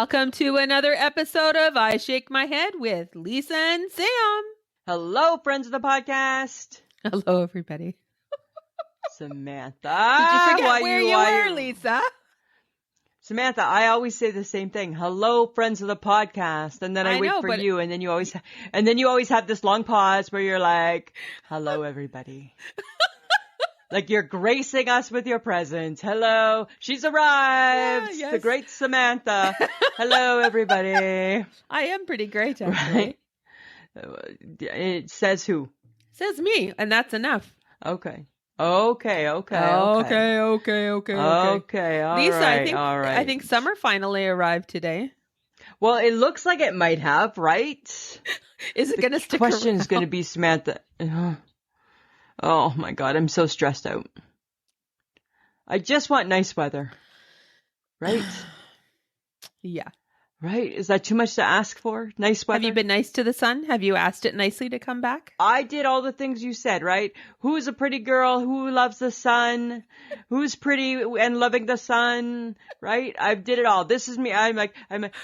Welcome to another episode of I Shake My Head with Lisa and Sam. Hello, friends of the podcast. Hello, everybody. Samantha. Did you forget where you were, Lisa? Samantha, I always say the same thing. Hello, friends of the podcast. And then I wait for you. And then you always have this long pause where you're like, hello, everybody. Like you're gracing us with your presence. Hello. She's arrived. Yes. The great Samantha. Hello, everybody. I am pretty great, actually. Right? It says who? It says me, and that's enough. Okay. Okay. All Lisa, right, I think summer finally arrived today. Well, it looks like it might have, right? Is it going to stick around? The question is going to be, Samantha. Oh my God, I'm so stressed out. I just want nice weather. Right? Yeah. Right? Is that too much to ask for? Nice weather? Have you been nice to the sun? Have you asked it nicely to come back? I did all the things you said, right? Who's a pretty girl? Who loves the sun? Who's pretty and loving the sun? Right? I did it all. This is me. I'm like,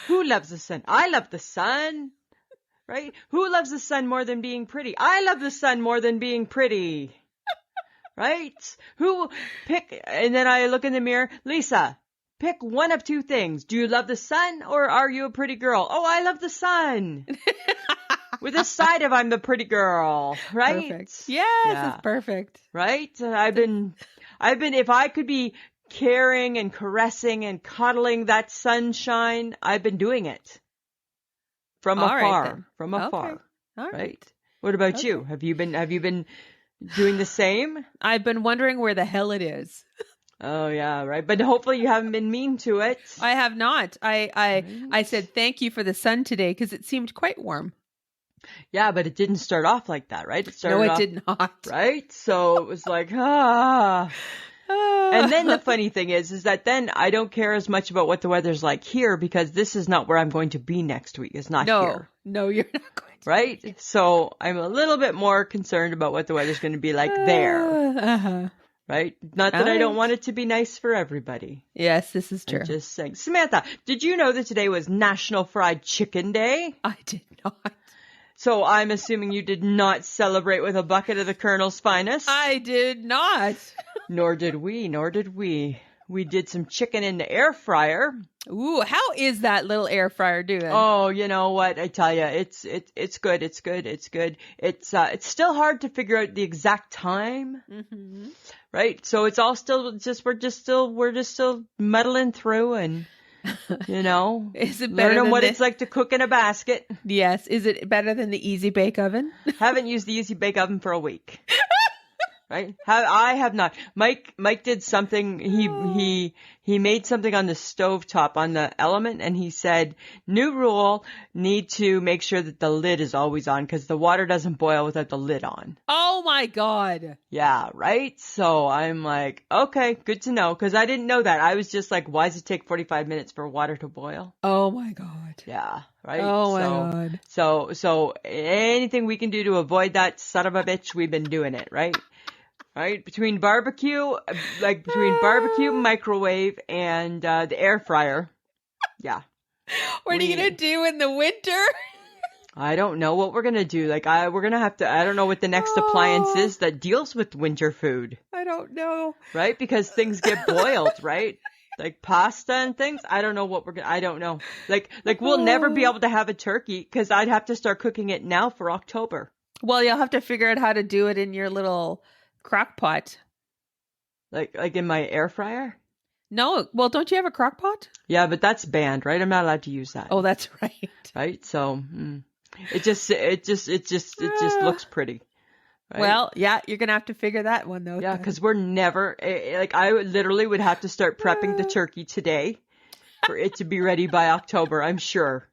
who loves the sun? I love the sun. Right? Who loves the sun more than being pretty? I love the sun more than being pretty. Right? And then I look in the mirror. Lisa, pick one of two things. Do you love the sun or are you a pretty girl? Oh, I love the sun. With a side of I'm the pretty girl. Right? Perfect. Yes, it's perfect. Right? I've been, if I could be caring and caressing and cuddling that sunshine, I've been doing it. From afar. Okay. All right. What about you? Have you been doing the same? I've been wondering where the hell it is. Oh yeah, right. But hopefully you haven't been mean to it. I have not. I said thank you for the sun today because it seemed quite warm. Yeah, but it didn't start off like that, right? It did not. Right? So it was like, And then the funny thing is that then I don't care as much about what the weather's like here because this is not where I'm going to be next week. It's not here. No, you're not going to. Right? So I'm a little bit more concerned about what the weather's going to be like there. Right? Not that I don't want it to be nice for everybody. Yes, this is true. I'm just saying. Samantha, did you know that today was National Fried Chicken Day? I did not. So I'm assuming you did not celebrate with a bucket of the Colonel's finest? I did not. Nor did we. We did some chicken in the air fryer. Ooh, how is that little air fryer doing? Oh, you know what? I tell you, it's good. It's good. It's still hard to figure out the exact time. Mm-hmm. Right? So it's all still we're just still muddling through and is it better learning what it's like to cook in a basket. Yes. Is it better than the Easy Bake Oven? Haven't used the Easy Bake Oven for a week. Right? I have not. Mike did something. He made something on the stovetop on the Element, and he said, new rule, need to make sure that the lid is always on because the water doesn't boil without the lid on. Oh my God. Yeah, right? So I'm like, okay, good to know because I didn't know that. I was just like, why does it take 45 minutes for water to boil? Oh my God. Yeah, right? Oh my God. So anything we can do to avoid that son of a bitch, we've been doing it, right? Right? Between barbecue, microwave, and the air fryer. Yeah. What are you going to do in the winter? I don't know what we're going to do. Like, we're going to have to, I don't know what the next appliance is that deals with winter food. I don't know. Right? Because things get boiled, right? Like pasta and things. I don't know I don't know. Like we'll never be able to have a turkey because I'd have to start cooking it now for October. Well, you'll have to figure out how to do it in your little crock pot. Like in my air fryer? No. Well, don't you have a crock pot? Yeah, but that's banned, right? I'm not allowed to use that. Oh, that's right. Right? So it just looks pretty. Right? Well, yeah, you're going to have to figure that one though. Yeah, because we're never, I literally would have to start prepping the turkey today for it to be ready by October, I'm sure.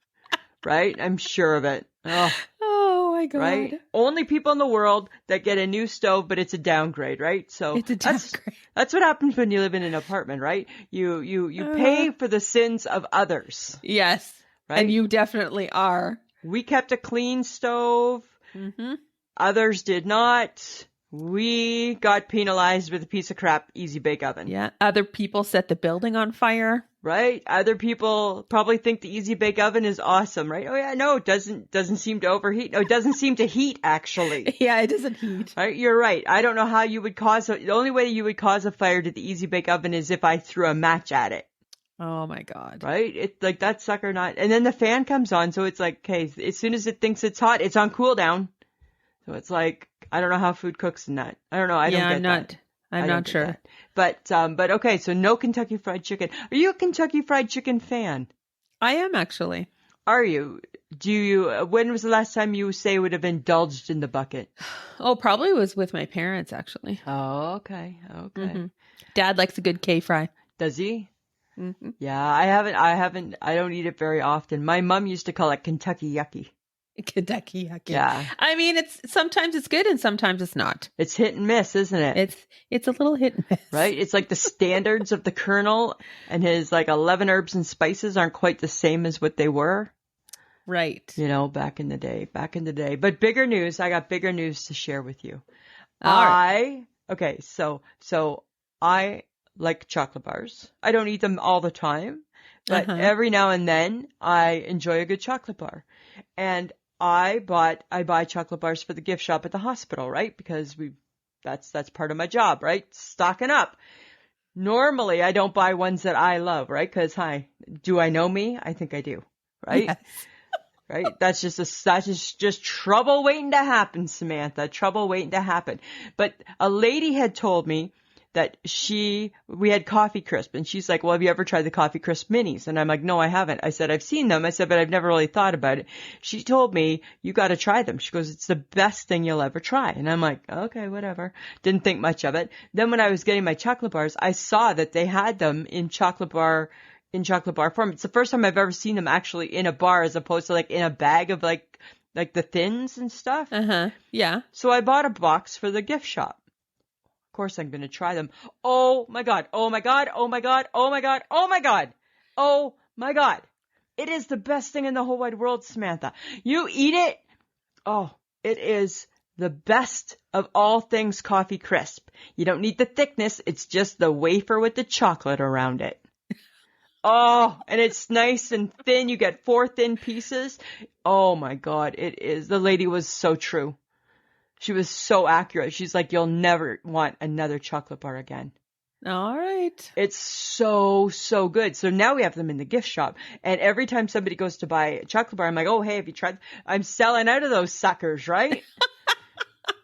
Right? I'm sure of it. Oh my God. Right? Only people in the world that get a new stove, but it's a downgrade, right? So it's a downgrade. That's what happens when you live in an apartment, right? You pay for the sins of others. Yes. Right? And you definitely are. We kept a clean stove. Mm-hmm. Others did not. We got penalized with a piece of crap Easy Bake Oven. Yeah. Other people set the building on fire. Right? Other people probably think the Easy Bake Oven is awesome, right? Oh yeah, no, it doesn't seem to overheat. No, it doesn't seem to heat actually. Yeah, it doesn't heat. Right? You're right. I don't know how you would the only way you would cause a fire to the Easy Bake Oven is if I threw a match at it. Oh my God. Right? It's like that sucker not, and then the fan comes on, so it's like, okay, as soon as it thinks it's hot, it's on cool down. So it's like, I don't know how food cooks in that. I don't know. I don't get that. I'm not sure. But okay, so no Kentucky Fried Chicken. Are you a Kentucky Fried Chicken fan? I am actually. Are you? When was the last time you would have indulged in the bucket? Oh, probably was with my parents actually. Oh, okay. Dad likes a good K-fry. Does he? Mm-hmm. Yeah, I don't eat it very often. My mom used to call it Kentucky Yucky. Kentucky Yucky. Yeah. I mean, sometimes it's good and sometimes it's not. It's hit and miss, isn't it? It's a little hit and miss. Right? It's like the standards of the Colonel and his like 11 herbs and spices aren't quite the same as what they were. Right. Back in the day. But bigger news, I got bigger news to share with you. All right. Okay, so I like chocolate bars. I don't eat them all the time, but every now and then I enjoy a good chocolate bar. And I buy chocolate bars for the gift shop at the hospital, right? Because that's part of my job, right? Stocking up. Normally I don't buy ones that I love, right? Because do I know me? I think I do, right? Yes. Right? That's just trouble waiting to happen, Samantha. Trouble waiting to happen. But a lady had told me that we had Coffee Crisp, and she's like, well, have you ever tried the Coffee Crisp minis? And I'm like, no, I haven't. I said, I've seen them. I said, but I've never really thought about it. She told me, you got to try them. She goes, it's the best thing you'll ever try. And I'm like, okay, whatever. Didn't think much of it. Then when I was getting my chocolate bars, I saw that they had them in chocolate bar form. It's the first time I've ever seen them actually in a bar as opposed to like in a bag of like the thins and stuff. Yeah. So I bought a box for the gift shop. Of course I'm going to try them. Oh my God. Oh my God. Oh my God. Oh my God. Oh my God. Oh my God. It is the best thing in the whole wide world, Samantha. You eat it. Oh, it is the best of all things Coffee Crisp. You don't need the thickness. It's just the wafer with the chocolate around it. Oh, and it's nice and thin. You get 4 thin pieces. Oh my God. It is. The lady was so true. She was so accurate. She's like, you'll never want another chocolate bar again. All right. It's so, so good. So now we have them in the gift shop. And every time somebody goes to buy a chocolate bar, I'm like, oh, hey, have you tried? I'm selling out of those suckers, right?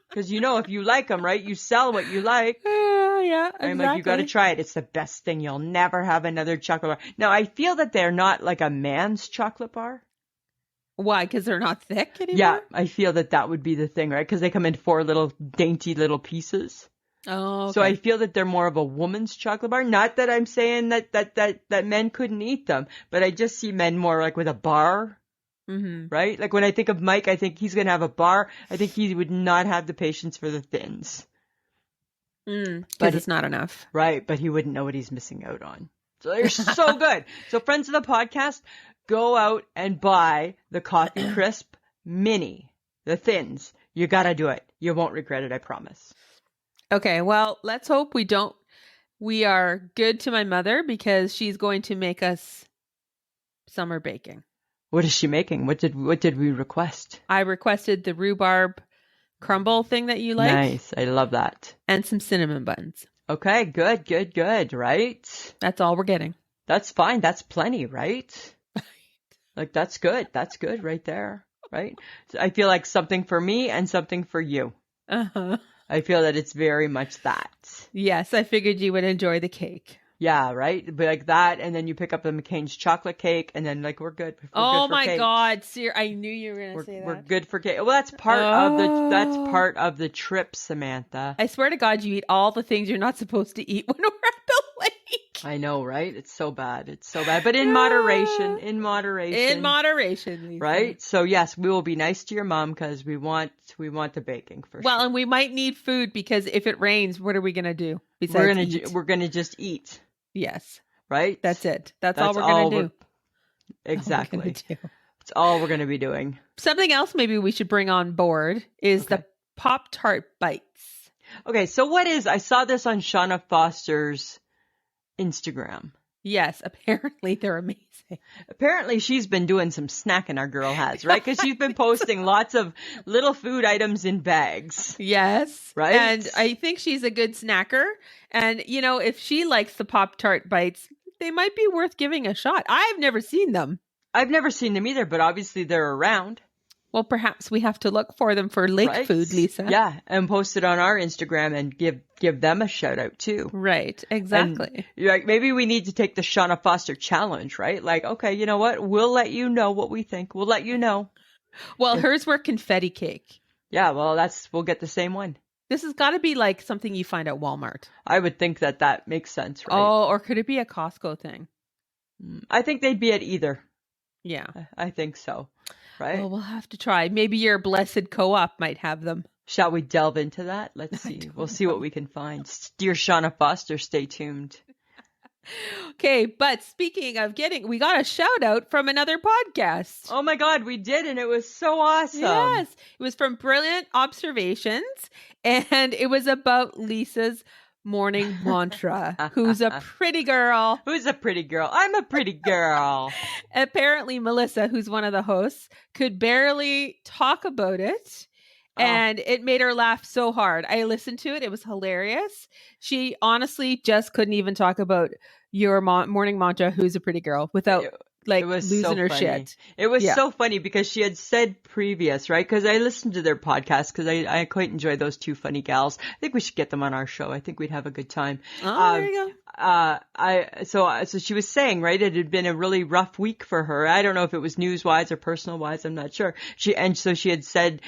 Because if you like them, right, you sell what you like. Yeah, exactly. I'm like, you got to try it. It's the best thing. You'll never have another chocolate bar. Now, I feel that they're not like a man's chocolate bar. Why? Because they're not thick anymore? Yeah, I feel that would be the thing, right? Because they come in 4 little dainty little pieces. Oh, okay. So I feel that they're more of a woman's chocolate bar. Not that I'm saying that men couldn't eat them, but I just see men more like with a bar, right? Like when I think of Mike, I think he's going to have a bar. I think he would not have the patience for the thins. Because it's not enough. Right, but he wouldn't know what he's missing out on. So they're so good. So friends of the podcast, go out and buy the Coffee Crisp Mini, the thins. You got to do it. You won't regret it, I promise. Okay, well, let's hope we are good to my mother because she's going to make us summer baking. What is she making? What did we request? I requested the rhubarb crumble thing that you like. Nice. I love that. And some cinnamon buns. Okay, good, right? That's all we're getting. That's fine. That's plenty, right? Like, that's good. That's good right there, right? So I feel like something for me and something for you. I feel that it's very much that. Yes, I figured you would enjoy the cake. Yeah, right? But like that, and then you pick up the McCain's chocolate cake, and then like we're good. Oh good for my cake. God, I knew you were going to say that. We're good for cake. Well, that's part of the trip, Samantha. I swear to God, you eat all the things you're not supposed to eat when we're at the lake. I know, right? It's so bad. But in moderation. In moderation, Lisa. Right? So yes, we will be nice to your mom because we want the baking for sure. Well, and we might need food because if it rains, what are we going to do besides eat? We're going to just eat. Yes. Right? That's it. That's all we're going to do. Exactly. That's all we're going to be doing. Something else maybe we should bring on board is the Pop-Tart bites. Okay, so I saw this on Shauna Foster's Instagram. Yes, apparently they're amazing. Apparently she's been doing some snacking, our girl has, right? Because she's been posting lots of little food items in bags, Yes. right? And I think she's a good snacker. And, if she likes the Pop-Tart bites, they might be worth giving a shot. I've never seen them. I've never seen them either, but obviously they're around. Well, perhaps we have to look for them for lake right? food, Lisa. Yeah, and post it on our Instagram and give them a shout out too. Right, exactly. And, like, maybe we need to take the Shauna Foster challenge, right? Like, okay, you know what? We'll let you know what we think. We'll let you know. Well, hers were confetti cake. Yeah, well, we'll get the same one. This has got to be like something you find at Walmart. I would think that makes sense, right? Oh, or could it be a Costco thing? I think they'd be at either. Yeah. I think so. Right? Well, we'll have to try. Maybe your Blessed Co-op might have them. Shall we delve into that? Let's see. We'll see what we can find. Dear Shauna Foster, stay tuned. Okay, but speaking of we got a shout out from another podcast. Oh my God, we did, and it was so awesome. Yes, it was from Brilliant Observations, and it was about Lisa's morning mantra. Who's a pretty girl? Who's a pretty girl? I'm a pretty girl. Apparently, Melissa, who's one of the hosts, could barely talk about it. And it made her laugh so hard. I listened to it. It was hilarious. She honestly just couldn't even talk about your morning mantra, who's a pretty girl, without losing her shit. It was so funny because she had said previous, right? Because I listened to their podcast because I quite enjoy those two funny gals. I think we should get them on our show. I think we'd have a good time. Oh, there you go. So she was saying, right, it had been a really rough week for her. I don't know if it was news wise or personal wise. I'm not sure. She had said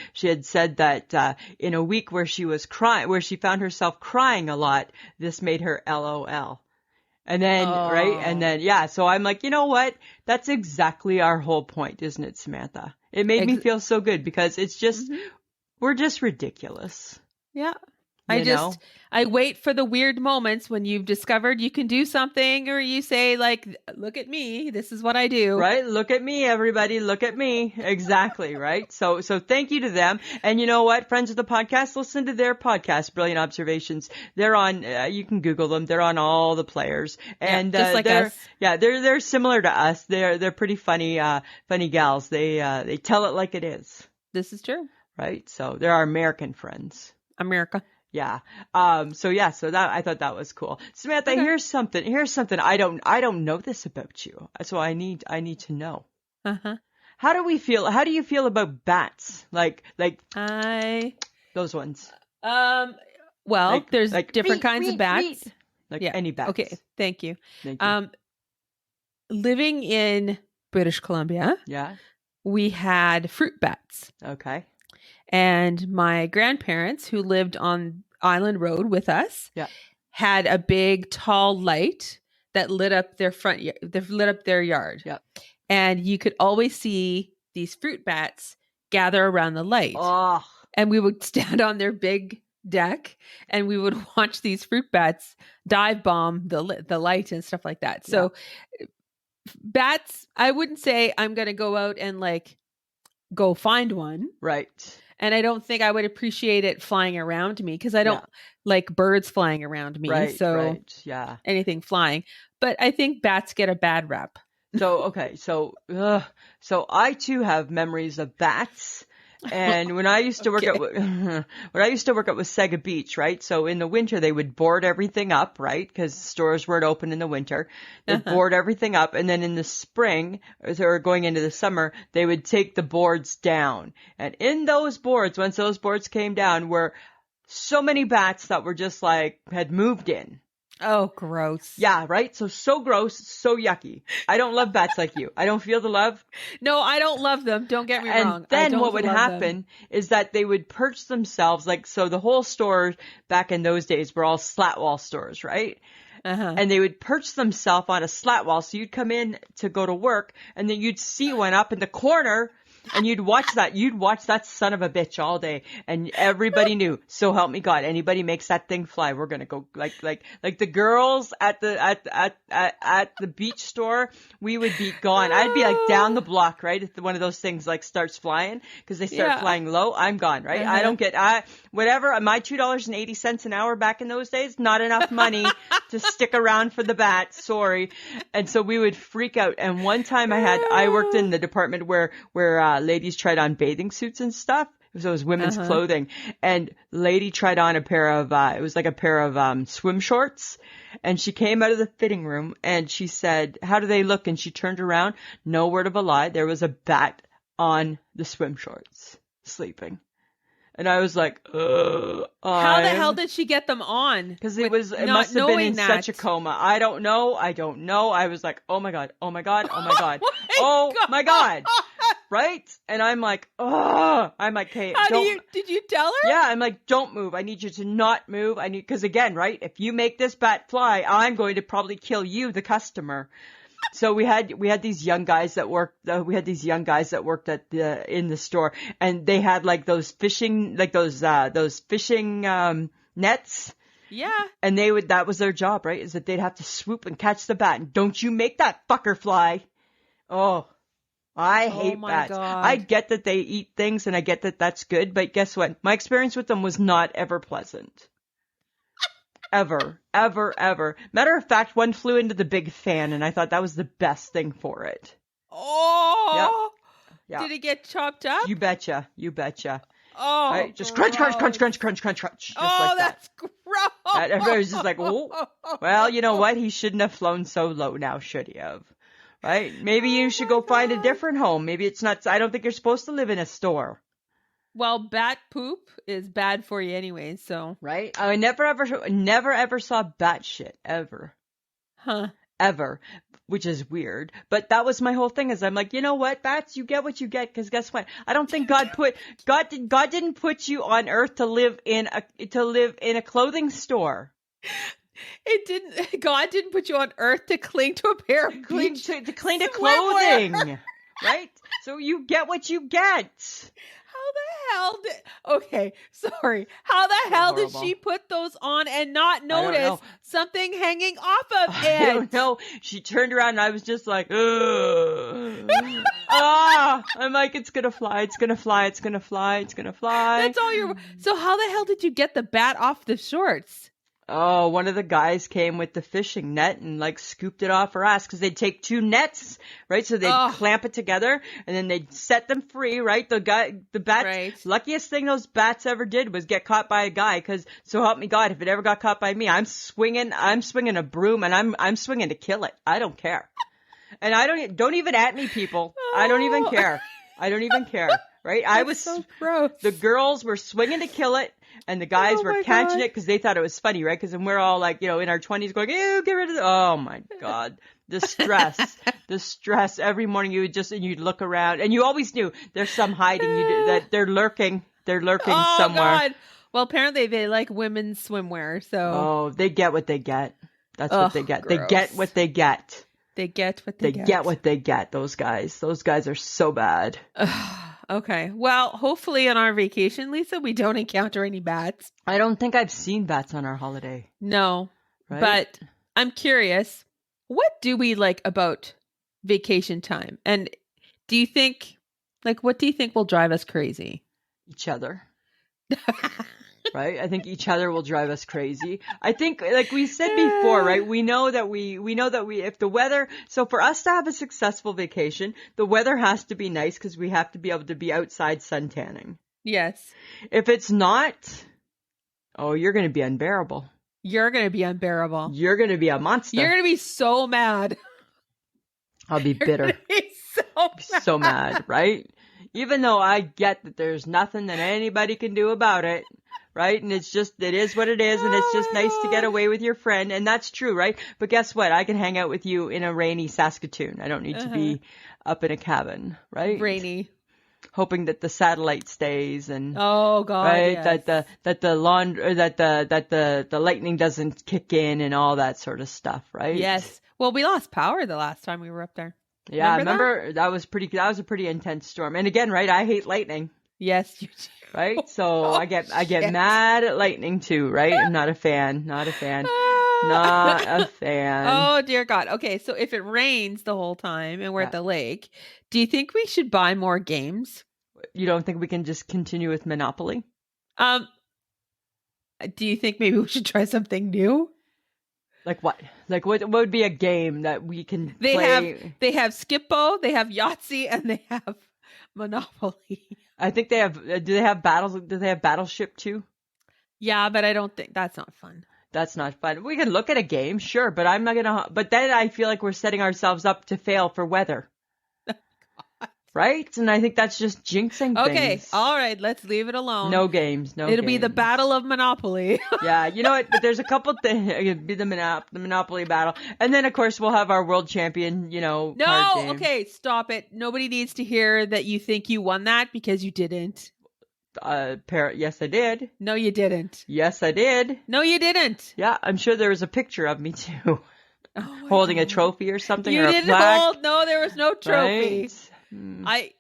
that in a week where she was crying, where she found herself crying a lot, this made her LOL. And then, right? And then, yeah. So I'm like, you know what? That's exactly our whole point, isn't it, Samantha? It made me feel so good because it's just, we're just ridiculous. Yeah. I wait for the weird moments when you've discovered you can do something, or you say like, look at me, this is what I do. Right? Look at me, everybody. Look at me. Exactly. Right. So thank you to them. And you know what? Friends of the podcast, listen to their podcast, Brilliant Observations. They're on, you can Google them. They're on all the players. And, just like us. Yeah, they're similar to us. They're pretty funny gals. They tell it like it is. This is true. Right. So they're our American friends. America. Yeah. So that, I thought that was cool. Samantha, here's something. I don't know this about you. So I need to know. Uh-huh. How do you feel about bats? Like those ones. Well, there's different kinds of bats. Any bats. Okay. Thank you. Thank you. Living in British Columbia. Yeah. We had fruit bats. Okay. And my grandparents, who lived on Island Road with us, had a big tall light that lit up their yard. Yeah. And you could always see these fruit bats gather around the light. Oh. And we would stand on their big deck and we would watch these fruit bats dive bomb the light and stuff like that. So bats, I wouldn't say I'm going to go out and go find one. Right. And I don't think I would appreciate it flying around me because I don't like birds flying around me. Right, so anything flying. But I think bats get a bad rap. So, okay. So I too have memories of bats. And when I used to work at Sega Beach, right? So in the winter, they would board everything up, right? Because stores weren't open in the winter. They'd board everything up. And then in the spring, or going into the summer, they would take the boards down. And in those boards, once those boards came down, were so many bats that were just had moved in. Oh, gross. Yeah, right? So gross, so yucky. I don't love bats like you. I don't feel the love. No, I don't love them. Don't get me wrong. And then what would happen is that they would perch themselves, so the whole store back in those days were all slat wall stores, right? Uh-huh. And they would perch themselves on a slat wall. So you'd come in to go to work and then you'd see one up in the corner And you'd watch that son of a bitch all day, and everybody knew. So help me God, anybody makes that thing fly, we're gonna go like the girls at the beach store. We would be gone. I'd be like down the block, right? If one of those things like starts flying, because they start flying low, I'm gone, right? I don't get whatever. My $2.80 an hour back in those days, not enough money to stick around for the bat. Sorry. And so we would freak out. And one time I worked in the department where ladies tried on bathing suits and stuff. So it was women's clothing, and lady tried on a pair of swim shorts, and she came out of the fitting room and she said, "How do they look?" And she turned around. No word of a lie. There was a bat on the swim shorts, sleeping. And I was like, how the hell did she get them on? Because it must have been in such a coma. I don't know. I was like, oh my God. Oh my God. Right? And I'm like, hey, did you tell her? Yeah, I'm like, don't move. I need you to not move. Because again, right? If you make this bat fly, I'm going to probably kill you, the customer. So we had these young guys that worked in the store, and they had like those fishing nets. Yeah. And that was their job, right? Is that they'd have to swoop and catch the bat. And don't you make that fucker fly. Oh, I hate bats. God. I get that they eat things, and I get that that's good, but guess what? My experience with them was not ever pleasant. Ever. Matter of fact, one flew into the big fan, and I thought that was the best thing for it. Oh! Yeah. Did it get chopped up? You betcha. Oh, right? Just crunch. Just like that's that. gross. Everybody was just like, oh. Well, you know what? He shouldn't have flown so low now, should he have? Right? Maybe you should go find a different home. Maybe it's not, I don't think you're supposed to live in a store. Well, bat poop is bad for you anyway, so. Right? I never ever saw bat shit, ever. Huh. Ever. Which is weird. But that was my whole thing, is I'm like, you know what, bats, you get what you get, because guess what? I don't think God didn't put you on earth to live in a clothing store. God didn't put you on earth to cling to a pair of to cling to clothing. Right? So you get what you get. Okay, sorry. How the hell did she put those on and not notice something hanging off of it? I don't know. She turned around and I was just like, I'm like, it's gonna fly. That's all So how the hell did you get the bat off the shorts? Oh, one of the guys came with the fishing net and like scooped it off her ass, because they'd take two nets, right? So they'd clamp it together and then they'd set them free, right? The bat, right. Luckiest thing those bats ever did was get caught by a guy, because so help me God, if it ever got caught by me, I'm swinging a broom, and I'm swinging to kill it. I don't care. And I don't even at me, people. I don't even care. Right? I was so gross. The girls were swinging to kill it, and the guys were catching it because they thought it was funny, right? Because then we're all like, in our 20s going, ew, get rid of it. Oh my God. The stress. Every morning you'd look around, and you always knew there's some hiding, that they're lurking somewhere. God. Well, apparently they like women's swimwear, so. Oh, they get what they get. That's what they get. Gross. They get what they get. They get what they get. They get what they get, those guys. Those guys are so bad. Okay. Well, hopefully on our vacation, Lisa, we don't encounter any bats. I don't think I've seen bats on our holiday. No. Right? But I'm curious, what do we like about vacation time? And what do you think will drive us crazy? Each other. Right? I think each other will drive us crazy. I think, like we said before, right? We know that if the weather, so for us to have a successful vacation, the weather has to be nice, because we have to be able to be outside suntanning. Yes. If it's not, you're going to be unbearable. You're going to be unbearable. You're going to be a monster. You're going to be so mad. I'll be bitter. So mad, right? Even though I get that there's nothing that anybody can do about it. Right? And it is what it is. And it's just nice to get away with your friend. And that's true, right? But guess what? I can hang out with you in a rainy Saskatoon. I don't need to be up in a cabin, right? Rainy. Hoping that the satellite stays, and oh God, right? Yes. That the lightning doesn't kick in and all that sort of stuff, right? Yes. Well, we lost power the last time we were up there. Yeah, I Remember that? remember that was a pretty intense storm. And again, right, I hate lightning, Yes, you do. right? So Oh, I get shit. mad at lightning too, right? I'm not a fan, not a fan, not a fan. Oh, dear God. Okay, so if it rains the whole time and we're at Yeah. the lake, do you think we should buy more games? You don't think we can just continue with Monopoly? Um, do you think maybe we should try something new? Like what? Like what would be a game that we can They play? have Skippo, they have Yahtzee, and they have Monopoly. I think they have, do they have battles? Do they have Battleship too? Yeah, but I don't think that's not fun. That's not fun. We can look at a game, sure, but I'm not gonna, but then I feel like we're setting ourselves up to fail for weather. Right? And I think that's just jinxing Okay, things. all right, let's leave it alone. No games, no It'll be the games. Battle of Monopoly. Yeah, you know what? But there's a couple things. It'd be the Monopoly battle. And then, of course, we'll have our world champion, card No, game. okay, stop it. Nobody needs to hear that you think you won that because you didn't. Yes, I did. No, you didn't. Yes, I did. No, you didn't. Yeah, I'm sure there was a picture of me, too. Oh my Holding a God. trophy or something, You or a didn't plaque. hold. No, there was no trophy. Right?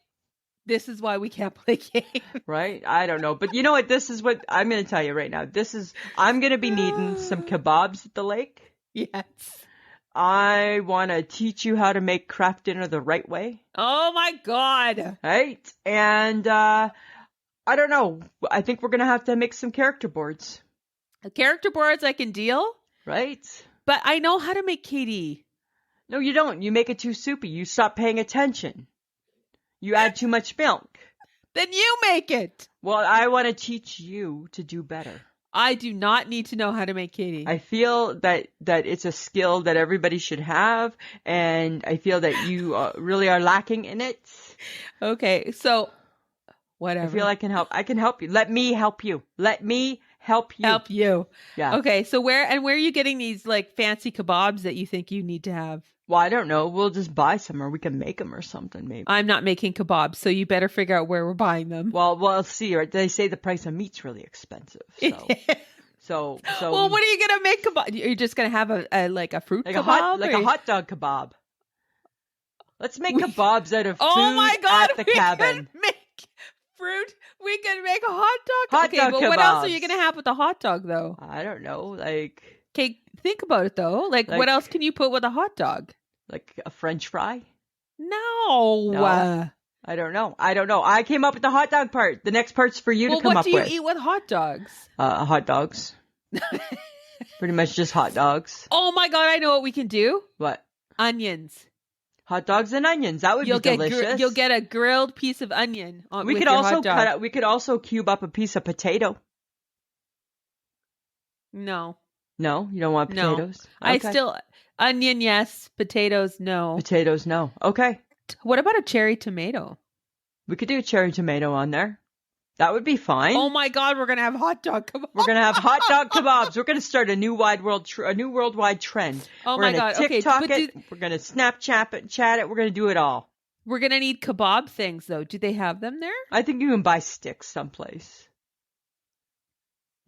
This is why we can't play games. Right? I don't know. But you know what? This is what I'm going to tell you right now. I'm going to be needing some kebabs at the lake. Yes. I want to teach you how to make craft dinner the right way. Oh my God. Right? And, I don't know. I think we're going to have to make some character boards. Character boards I can deal, Right? but I know how to make KD. No, you don't. You make it too soupy. You stop paying attention. You add too much milk. Then you make it. Well, I want to teach you to do better. I do not need to know how to make KD. I feel that it's a skill that everybody should have, and I feel that you really are lacking in it. Okay, so whatever. I feel I can help. I can help you. Let me help you. Let me help you. Help you. Yeah. Okay, so where are you getting these like fancy kebabs that you think you need to have? Well, I don't know. We'll just buy some, or we can make them or something, maybe. I'm not making kebabs, so you better figure out where we're buying them. Well, we'll see. Right? They say the price of meat's really expensive. So, Well, what are you gonna make kebab? You're just gonna have a fruit like kebab, a hot dog kebab. Let's make kebabs out of food oh my God, at the we cabin. Can make fruit. We can make a hot dog. Hot okay, dog but what else are kebabs. you gonna have with a hot dog, though? I don't know, like Okay, think about it though. Like what else can you put with a hot dog? like a French fry. No. No. I don't know. I came up with the hot dog part. The next part's for you to come up with. What do you eat with hot dogs? Hot dogs. Pretty much just hot dogs. Oh my God, I know what we can do. What? Onions. Hot dogs and onions. That would be delicious. You'll get a grilled piece of onion on We with could your also hot dog. we could also cube up a piece of potato. No. No, you don't want No. potatoes? I Okay. still onion yes, potatoes no. Potatoes, no. Okay. What about a cherry tomato? We could do a cherry tomato on there. That would be fine. Oh my God, we're gonna have hot dog kebab. We're gonna have hot dog kebabs. We're gonna start a new worldwide trend. Oh We're my gonna God. Okay, TikTok but it. We're gonna Snapchat it, chat it. We're gonna do it all. we're gonna need kebab things though. Do they have them there? I think you can buy sticks someplace.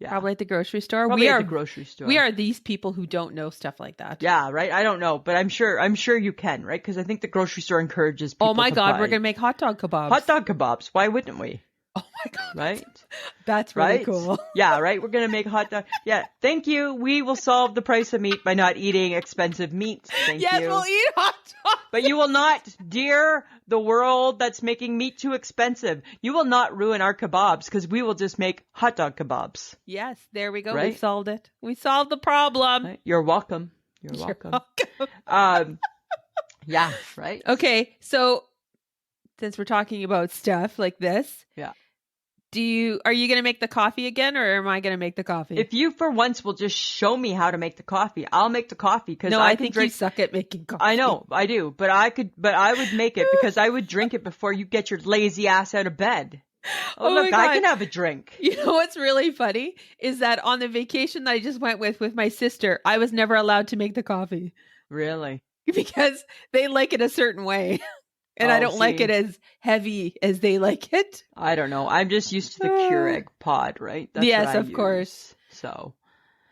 Yeah, Probably at the grocery store. probably at the grocery store. We are these people who don't know stuff like that. Yeah, right. I don't know, but I'm sure you can, right? Because I think the grocery store encourages people. Oh my to God, buy we're gonna make hot dog kebabs. hot dog kebabs. Why wouldn't we? Oh my God. Right. That's really Right? cool. Yeah, right. We're gonna make hot dog. Yeah. Thank you. We will solve the price of meat by not eating expensive meat. Thank Yes, you. we'll eat hot dogs. But you will not, dear the world that's making meat too expensive. You will not ruin our kebabs because we will just make hot dog kebabs. Yes, there we go. Right? We solved it. We solved the problem. Right? You're welcome. You're You're welcome. welcome. Yeah, right. Okay, so since we're talking about stuff like this, Yeah. are you gonna make the coffee again, or am I gonna make the coffee? If you for once will just show me how to make the coffee, I'll make the coffee because no, I I can think drink. you suck at making coffee. I know, I do, but I would make it because I would drink it before you get your lazy ass out of bed. Oh, Oh look, my I God. can have a drink. You know what's really funny is that on the vacation that I just went with my sister, I was never allowed to make the coffee Really? because they like it a certain way. And I Oh, don't like see. it as heavy as they like it. I don't know. I'm just used to the Keurig pod, right? That's Yes, what I of course. use. So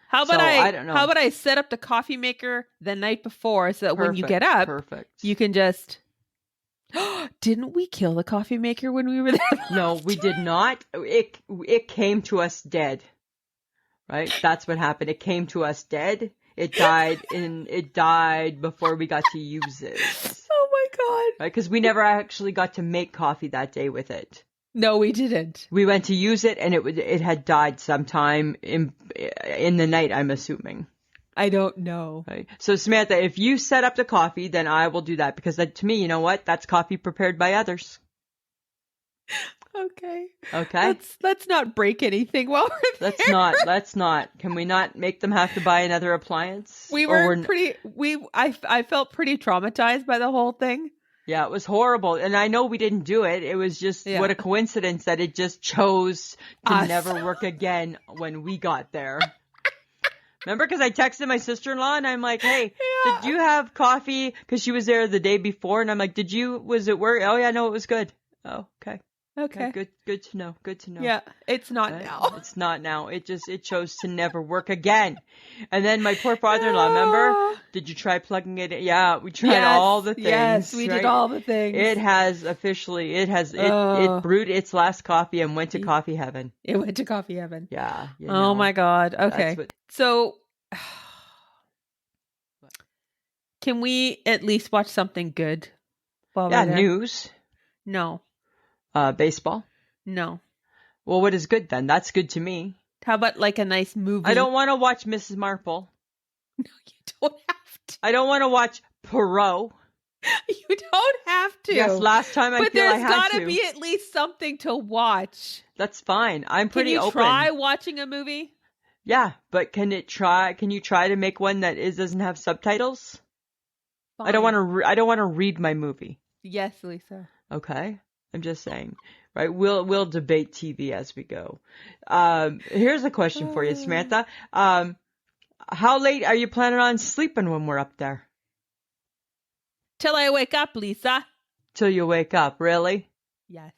How about So, I I don't know. how about I set up the coffee maker the night before so that when you perfect, get up, perfect. you can just Didn't we kill the coffee maker when we were there? No, we did not. It came to us dead. Right? That's what happened. It came to us dead. It died before we got to use it. Oh my God. Right? Because we never actually got to make coffee that day with it. No, we didn't. We went to use it, and it had died sometime in the night, I'm assuming. I don't know. Right? So Samantha, if you set up the coffee, then I will do that, because that, to me, you know what? That's coffee prepared by others. Okay. Okay. Let's not break anything while we're there. Let's not. Can we not make them have to buy another appliance? I felt pretty traumatized by the whole thing. Yeah, it was horrible. And I know we didn't do it. It was just what a coincidence that it just chose to never work again when we got there. Remember? Because I texted my sister-in-law and I'm like, hey, did you have coffee? Because she was there the day before. And I'm like, was it work? Oh, yeah, no, it was good. Oh, okay. Okay. Good to know. Good to know. Yeah, it's not now. It's not now. It chose to never work again. And then my poor father-in-law, remember? Did you try plugging it in? Yeah, we tried all the things. Yes, we did all the things. It has officially, it brewed its last coffee and went to coffee heaven. It went to coffee heaven. Yeah. Oh my God. Okay. So can we at least watch something good? News. No. Baseball? No. Well, what is good then? That's good to me. How about like a nice movie? I don't want to watch Mrs. Marple. No, you don't have to. I don't want to watch Perot. You don't have to. Yes, last time I feel I had to. But there's got to be at least something to watch. That's fine. I'm pretty open. Can you try watching a movie? Yeah, but can you try to make one that doesn't have subtitles? Fine. I don't want to read my movie. Yes, Lisa. Okay. I'm just saying, right? We'll debate TV as we go. Here's a question for you, Samantha. How late are you planning on sleeping when we're up there? Till I wake up, Lisa. Till you wake up, really? Yes.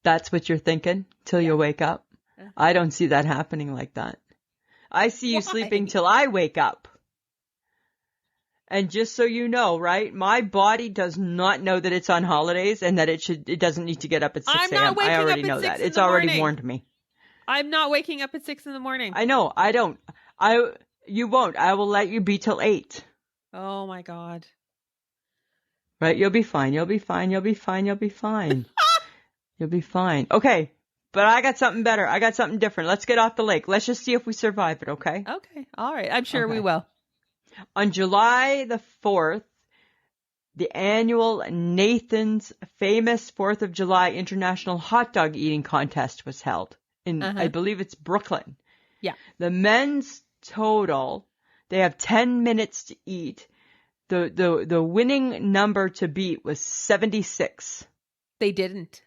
That's what you're thinking? Till you wake up? I don't see that happening like that. I see you sleeping till I wake up. And just so you know, right, my body does not know that it's on holidays and that it doesn't need to get up at 6 a.m. I already know that. It's already warned me. I'm not waking up at 6 in the morning. I know. I don't. You won't. I will let you be till 8. Oh my God. Right? You'll be fine. You'll be fine. You'll be fine. You'll be fine. You'll be fine. Okay. But I got something better. I got something different. Let's get off the lake. Let's just see if we survive it, okay? Okay. All right. I'm sure we will. On July the 4th, the annual Nathan's Famous 4th of July International Hot Dog Eating Contest was held in, I believe it's Brooklyn. Yeah. The men's total, they have 10 minutes to eat. The winning number to beat was 76. They didn't.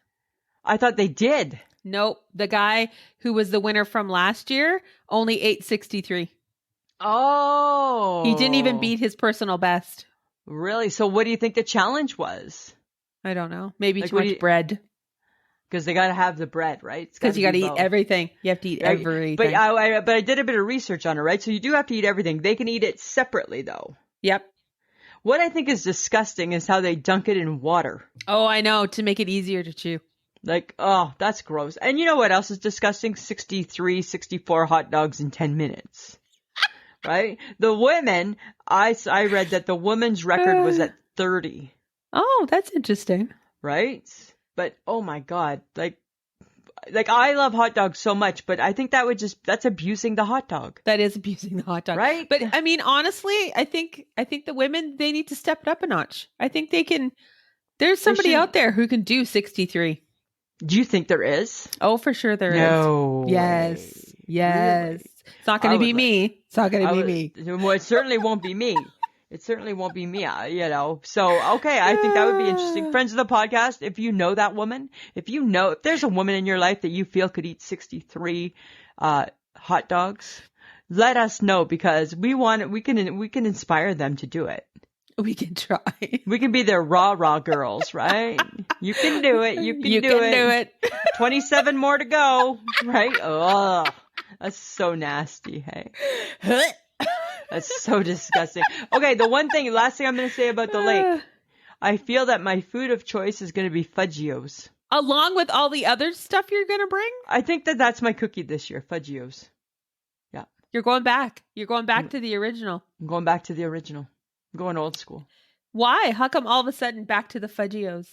I thought they did. Nope. The guy who was the winner from last year only ate 63. Oh. He didn't even beat his personal best. Really? So what do you think the challenge was? I don't know. Maybe too much bread. Because they got to have the bread, right? Because you got to eat everything. You have to eat everything. But I did a bit of research on it, right? So you do have to eat everything. They can eat it separately, though. Yep. What I think is disgusting is how they dunk it in water. Oh, I know. To make it easier to chew. Like, oh, that's gross. And you know what else is disgusting? 63, 64 hot dogs in 10 minutes. Right? The women, I read that the women's record was at 30. Oh, that's interesting. Right? But, oh my God, like I love hot dogs so much, but I think that's abusing the hot dog. That is abusing the hot dog. Right? But I mean, honestly, I think the women, they need to step it up a notch. I think there's somebody out there who can do 63. Do you think there is? Oh, for sure there is. No. Yes. Yes. Really? It's not going to be me. It's not going to be me. Well, it certainly won't be me. It certainly won't be me, So, okay, I think that would be interesting. Friends of the podcast, if you know that woman, if there's a woman in your life that you feel could eat 63 hot dogs, let us know, because we can inspire them to do it. We can try. We can be their raw girls, right? You can do it. You can do it. 27 more to go, right? Oh, that's so nasty, hey. That's so disgusting. Okay, last thing I'm going to say about the lake. I feel that my food of choice is going to be Fudgios. Along with all the other stuff you're going to bring? I think that that's my cookie this year, Fudgios. Yeah. You're going back. You're going back to the original. I'm going back to the original. I'm going old school. Why? How come all of a sudden back to the Fudgios?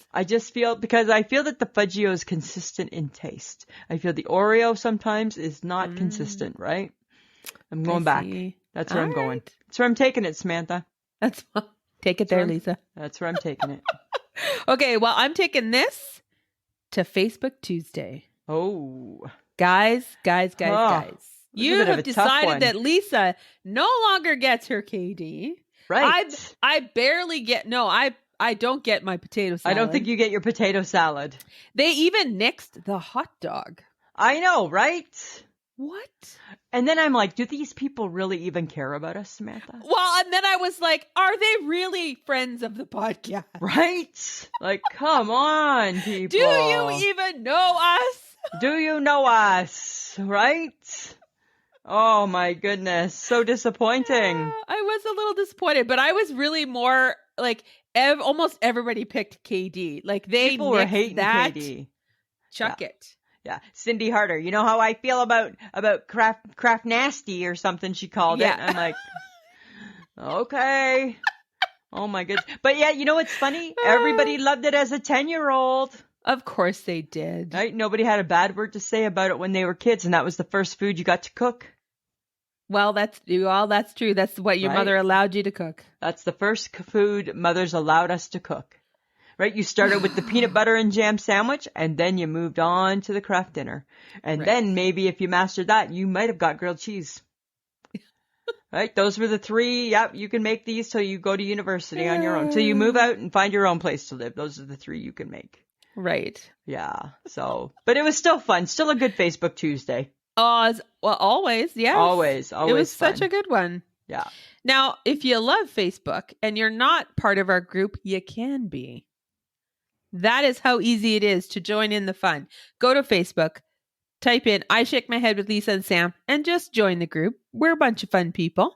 Because I feel that the Fudgio is consistent in taste. I feel the Oreo sometimes is not consistent, right? I'm going back. That's where I'm going. That's where I'm taking it, Samantha. Take it there, Lisa. That's where I'm taking it. Okay, well, I'm taking this to Facebook Tuesday. Oh. Guys. You have decided that Lisa no longer gets her KD. Right. I barely get, I don't get my potato salad. I don't think you get your potato salad. They even nixed the hot dog. I know, right? What? And then I'm like, do these people really even care about us, Samantha? Well, and then I was like, are they really friends of the podcast? Right? Like, come on, people. Do you even know us? Do you know us? Right? Oh my goodness. So disappointing. I was a little disappointed, but I was really more like almost everybody picked KD. Like people were hating that. KD. Chuck it. Yeah. Cindy Harder. You know how I feel about craft nasty or something she called it. I'm like, okay. Oh my goodness. But yeah, you know what's funny? Everybody loved it as a 10-year-old. Of course they did. Right? Nobody had a bad word to say about it when they were kids, and that was the first food you got to cook. Well, that's true. That's what your mother allowed you to cook. That's the first food mothers allowed us to cook. Right? You started with the peanut butter and jam sandwich, and then you moved on to the craft dinner. And then maybe if you mastered that, you might have got grilled cheese. Right? Those were the three. Yep, you can make these till you go to university on your own. Till you move out and find your own place to live. Those are the three you can make. Right. Yeah. So, but it was still fun. Still a good Facebook Tuesday. Well, always. Yes. Always. It was fun. Such a good one. Yeah. Now, if you love Facebook and you're not part of our group, you can be. That is how easy it is to join in the fun. Go to Facebook, type in I Shake My Head with Lisa and Sam, and just join the group. We're a bunch of fun people.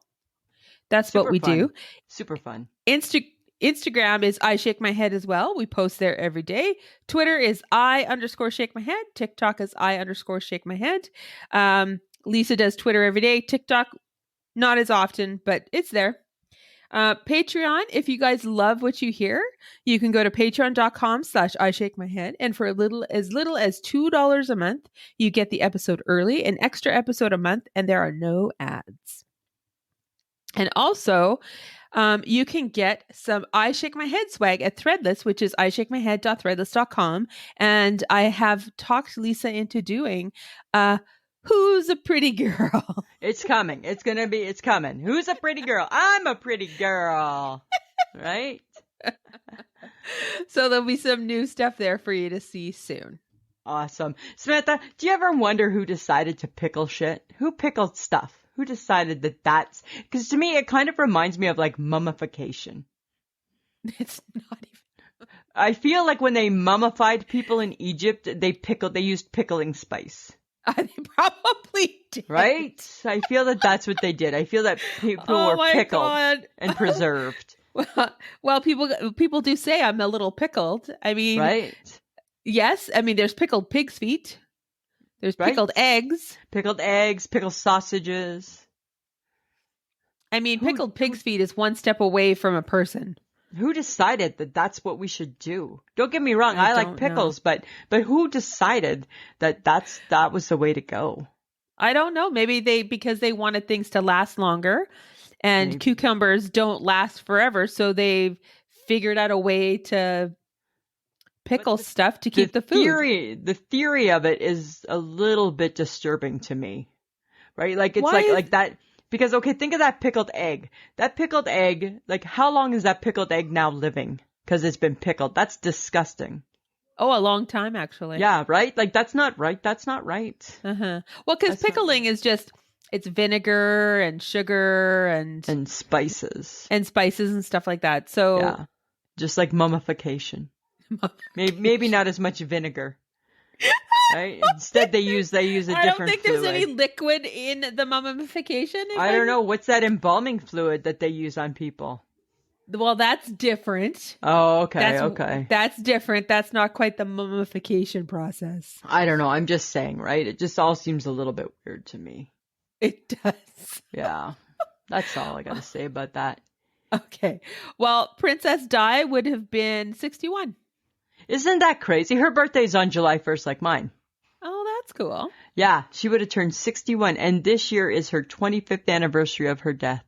That's what we do. Super fun. Instagram is I Shake My Head as well. We post there every day. Twitter is I_shake my head. TikTok is I_shake my head. Lisa does Twitter every day. TikTok, not as often, but it's there. Patreon, if you guys love what you hear, you can go to patreon.com/I Shake My Head. And for as little as $2 a month, you get the episode early, an extra episode a month, and there are no ads. And also, you can get some I Shake My Head swag at Threadless, which is ishakemyhead.threadless.com. And I have talked Lisa into doing Who's a Pretty Girl? It's coming. It's coming. Who's a pretty girl? I'm a pretty girl. Right? So there'll be some new stuff there for you to see soon. Awesome. Samantha, do you ever wonder who decided to pickle shit? Who pickled stuff? Who decided that's... Because to me, it kind of reminds me of like mummification. It's not even... I feel like when they mummified people in Egypt, they used pickling spice. They probably did. Right? I feel that that's what they did. I feel that people were pickled and preserved. Well, people do say I'm a little pickled. I mean... Right? Yes. I mean, there's pickled pig's feet. There's pickled eggs. Pickled eggs, pickled sausages. I mean, pickled pig's feet is one step away from a person. Who decided that that's what we should do? Don't get me wrong, I like pickles, but who decided that was the way to go? I don't know. Maybe because they wanted things to last longer, and cucumbers don't last forever, so they've figured out a way to pickle stuff to keep the food. The theory of it is a little bit disturbing to me, right? Like it's like that. Because, okay, think of that pickled egg. That pickled egg, like how long is that pickled egg now living? Because it's been pickled. That's disgusting. Oh, a long time, actually. Yeah, right? Like that's not right. That's not right. Uh-huh. Well, because pickling is just, it's vinegar and sugar and spices. And spices and stuff like that. So yeah, just like mummification. Maybe not as much vinegar. Right? Instead, they use a different fluid. I don't think there's any liquid in the mummification. I don't know. What's that embalming fluid that they use on people? Well, that's different. Oh, okay, That's okay. that's different. That's not quite the mummification process. I don't know. I'm just saying, right? It just all seems a little bit weird to me. It does. Yeah. That's all I got to say about that. Okay. Well, Princess Di would have been 61. Isn't that crazy? Her birthday's on July 1st, like mine. Oh, that's cool. Yeah, she would have turned 61, and this year is her 25th anniversary of her death.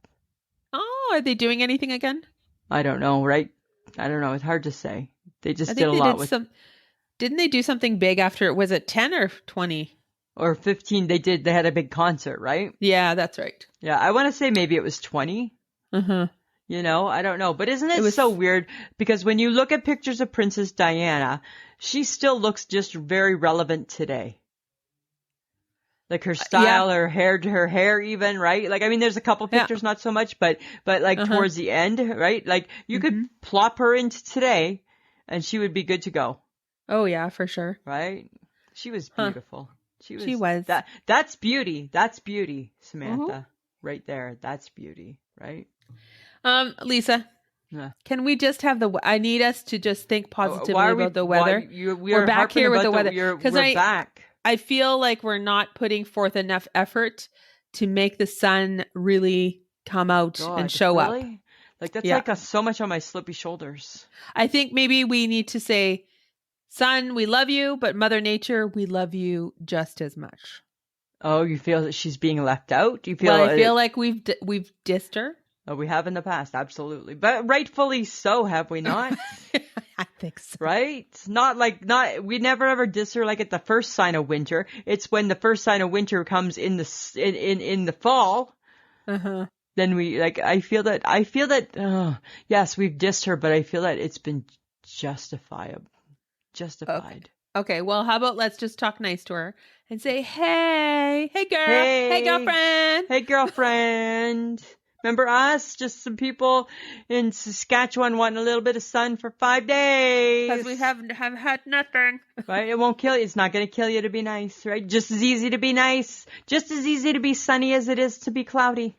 Oh, are they doing anything again? I don't know, right? I don't know. It's hard to say. They just I did think a they lot did with, some. Didn't they do something big after? Was it 10 or 20? or 15. They had a big concert, right? Yeah, that's right. Yeah, I want to say maybe it was 20. Uh-huh. You know, I don't know. But isn't it was so weird? Because when you look at pictures of Princess Diana, she still looks just very relevant today. Like her style, her hair even, right? Like, I mean, there's a couple pictures, not so much, but like towards the end, right? Like you could plop her into today and she would be good to go. Oh, yeah, for sure. Right? She was beautiful. She was. That's beauty. That's beauty, Samantha. Right there. That's beauty, right? Lisa, can we just have I need us to just think positively about the weather. We're back here with the weather. Because we're back. I feel like we're not putting forth enough effort to make the sun really come out and show up. Like that's like so much on my slippy shoulders. I think maybe we need to say, sun, we love you, but Mother Nature, we love you just as much. Oh, you feel that she's being left out? Do you feel? Well, I feel like we've dissed her. Oh, we have in the past, absolutely. But rightfully so, have we not? I think so. Right? We never ever diss her like at the first sign of winter. It's when the first sign of winter comes in the fall. Uh-huh. Then I feel that, yes, we've dissed her, but I feel that it's been justified. Okay. Well, how about let's just talk nice to her and say, hey girl, hey girlfriend. Hey girlfriend. Remember us? Just some people in Saskatchewan wanting a little bit of sun for 5 days. Because we have had nothing. Right? It won't kill you. It's not going to kill you to be nice, right? Just as easy to be nice. Just as easy to be sunny as it is to be cloudy.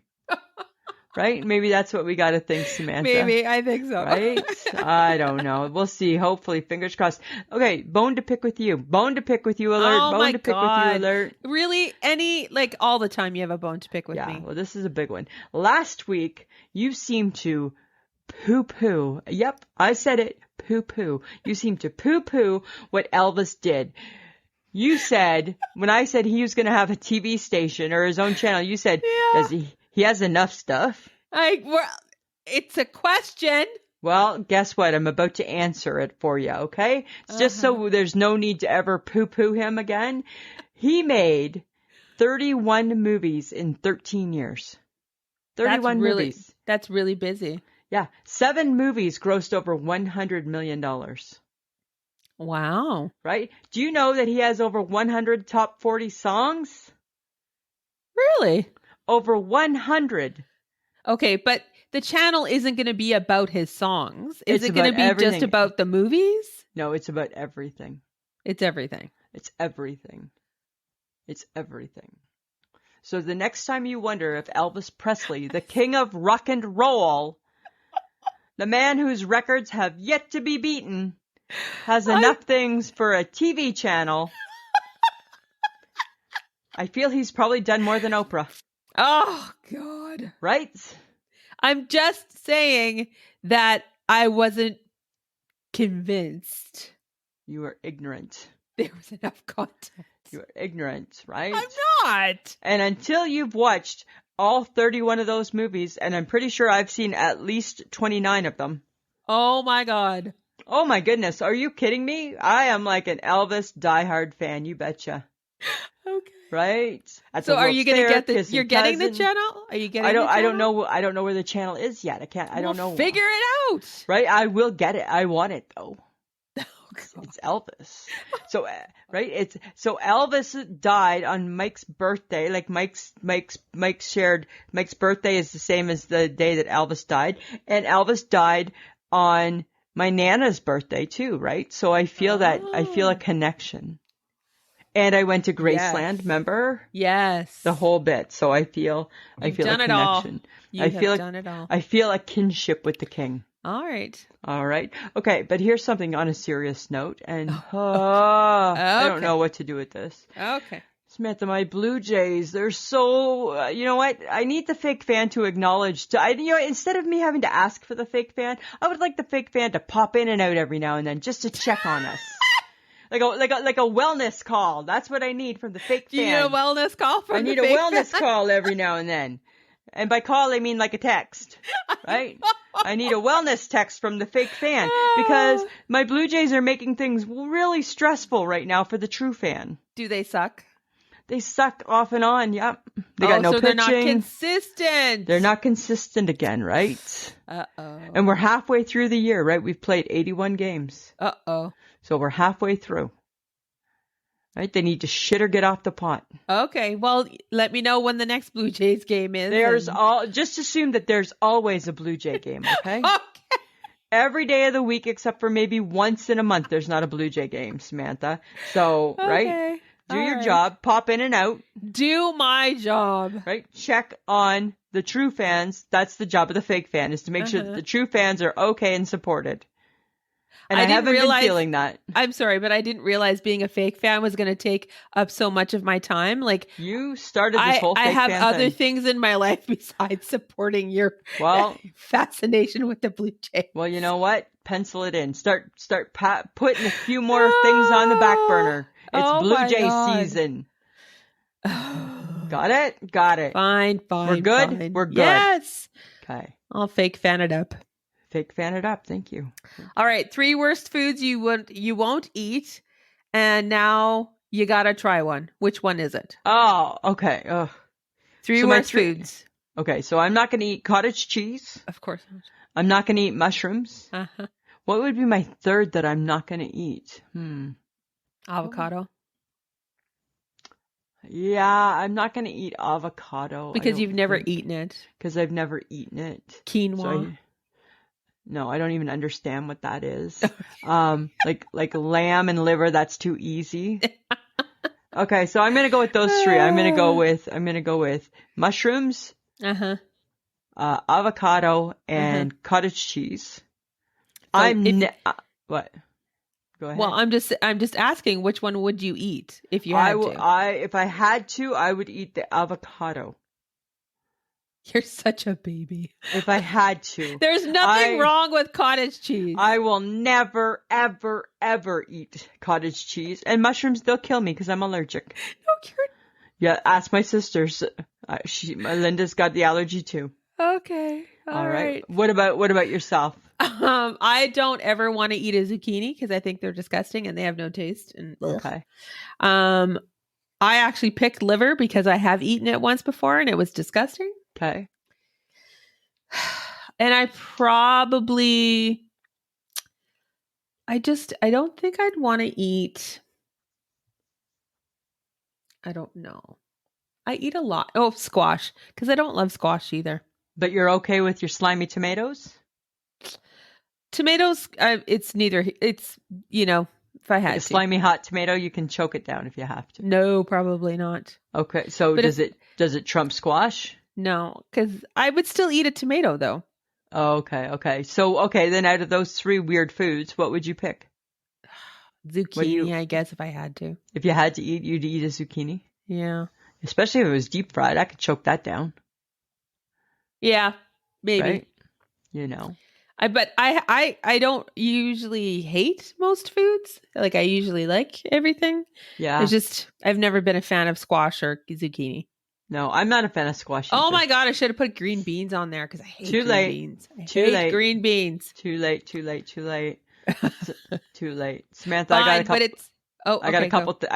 Right? Maybe that's what we got to think, Samantha. Maybe. I think so. Right? I don't know. We'll see. Hopefully. Fingers crossed. Okay. Bone to pick with you. Bone to pick with you alert. Oh, bone to pick with you alert. Really? All the time you have a bone to pick with me. Yeah. Well, this is a big one. Last week, you seemed to poo-poo. Yep. I said it. Poo-poo. You seemed to poo-poo what Elvis did. You said, when I said he was going to have a TV station or his own channel, you said, does he has enough stuff? It's a question. Well, guess what? I'm about to answer it for you, okay? It's just so there's no need to ever poo-poo him again. He made 31 movies in 13 years. 31 movies. That's really busy. Yeah. 7 movies grossed over $100 million. Wow. Right? Do you know that he has over 100 top 40 songs? Really? Over 100. Okay, but the channel isn't going to be about his songs. Is it going to be everything. just about the movies? No, it's about everything. It's everything. It's everything. It's everything. So the next time you wonder if Elvis Presley, the king of rock and roll, the man whose records have yet to be beaten, has enough things for a TV channel, I feel he's probably done more than Oprah. Oh, God. Right? I'm just saying that I wasn't convinced. You are ignorant. There was enough content. You are ignorant, right? I'm not. And until you've watched all 31 of those movies, and I'm pretty sure I've seen at least 29 of them. Oh, my God. Oh, my goodness. Are you kidding me? I am like an Elvis diehard fan. You betcha. Okay. Right? So are you going to get you're getting the channel? Are you getting the channel? I don't know where the channel is yet. I don't know. Figure it out. Right? I will get it. I want it though. It's Elvis. So, right? So Elvis died on Mike's birthday. Like Mike's birthday is the same as the day that Elvis died. And Elvis died on my Nana's birthday too, right? So I feel a connection. And I went to Graceland, remember? Yes. The whole bit. So I feel a connection. You've done it all. I feel a kinship with the king. All right. All right. Okay, but here's something on a serious note, and I don't Okay. know what to do with this. Okay. Samantha, my Blue Jays, they're so, you know what? I need the fake fan to acknowledge, instead of me having to ask for the fake fan, I would like the fake fan to pop in and out every now and then just to check on us. Like a wellness call. That's what I need from the fake fan. Do you need a wellness call from the fake fan? I need a wellness call every now and then. And by call, I mean like a text, right? I need a wellness text from the fake fan because my Blue Jays are making things really stressful right now for the true fan. Do they suck? They suck off and on. Yep. They got no pitching. They're not consistent. They're not consistent again, right? Uh-oh. And we're halfway through the year, right? We've played 81 games. Uh-oh. So we're halfway through. Right? They need to shit or get off the pot. Okay. Well, let me know when the next Blue Jays game is. Just assume that there's always a Blue Jay game, okay? Okay. Every day of the week except for maybe once in a month there's not a Blue Jay game, Samantha. So, right? Do your job, pop in and out. Do my job. Right? Check on the true fans. That's the job of the fake fan, is to make sure that the true fans are okay and supported. And I haven't been feeling that. I'm sorry, but I didn't realize being a fake fan was going to take up so much of my time. Like, you started this whole fake fan I have other thing. things in my life besides supporting your fascination with the Blue Jays. Well, you know what? Pencil it in. Start putting a few more things on the back burner. It's Blue Jay season. Got it? Got it. Fine. We're good? Fine. We're good. Yes. Okay. I'll fake fan it up. Fake fan it up. Thank you. All right. 3 worst foods you won't eat. And now you got to try one. Which one is it? Oh, okay. Ugh. 3 worst foods. Okay. So I'm not going to eat cottage cheese. Of course not. I'm not going to eat mushrooms. Uh-huh. What would be my third that I'm not going to eat? Avocado. Yeah, I'm not going to eat avocado. Because you've never eaten it. Because I've never eaten it. Quinoa. No, I don't even understand what that is. Like lamb and liver, that's too easy. Okay, so I'm going to go with those 3. I'm going to go with mushrooms, avocado, and cottage cheese. So what? Go ahead. Well, I'm just asking, which one would you eat if you had to? If I had to, I would eat the avocado. You're such a baby. If I had to. There's nothing wrong with cottage cheese. I will never, ever, ever eat cottage cheese. And mushrooms, they'll kill me because I'm allergic. No, you're... Yeah, ask my sisters. Linda's got the allergy too. Okay. All right. What about yourself? I don't ever want to eat a zucchini because I think they're disgusting and they have no taste. And okay. I actually picked liver because I have eaten it once before and it was disgusting. Okay. And I don't think I'd want to eat. I don't know. I eat a lot. Oh, squash, because I don't love squash either. But you're okay with your slimy tomatoes? Tomatoes, it's neither. It's, if I had a slimy hot tomato, you can choke it down if you have to. No, probably not. Okay, so but does it trump squash? No, because I would still eat a tomato though. Oh, okay. So, then out of those 3 weird foods, what would you pick? Zucchini, I guess, if I had to. If you had to eat, you'd eat a zucchini? Yeah. Especially if it was deep fried, I could choke that down. Yeah, maybe. Right? But I don't usually hate most foods. Like I usually like everything. Yeah. It's just I've never been a fan of squash or zucchini. No, I'm not a fan of squash either. Oh my god, I should have put green beans on there because I hate green beans. I hate green beans. Too late. Too late. Samantha, fine, I got a couple. But it's I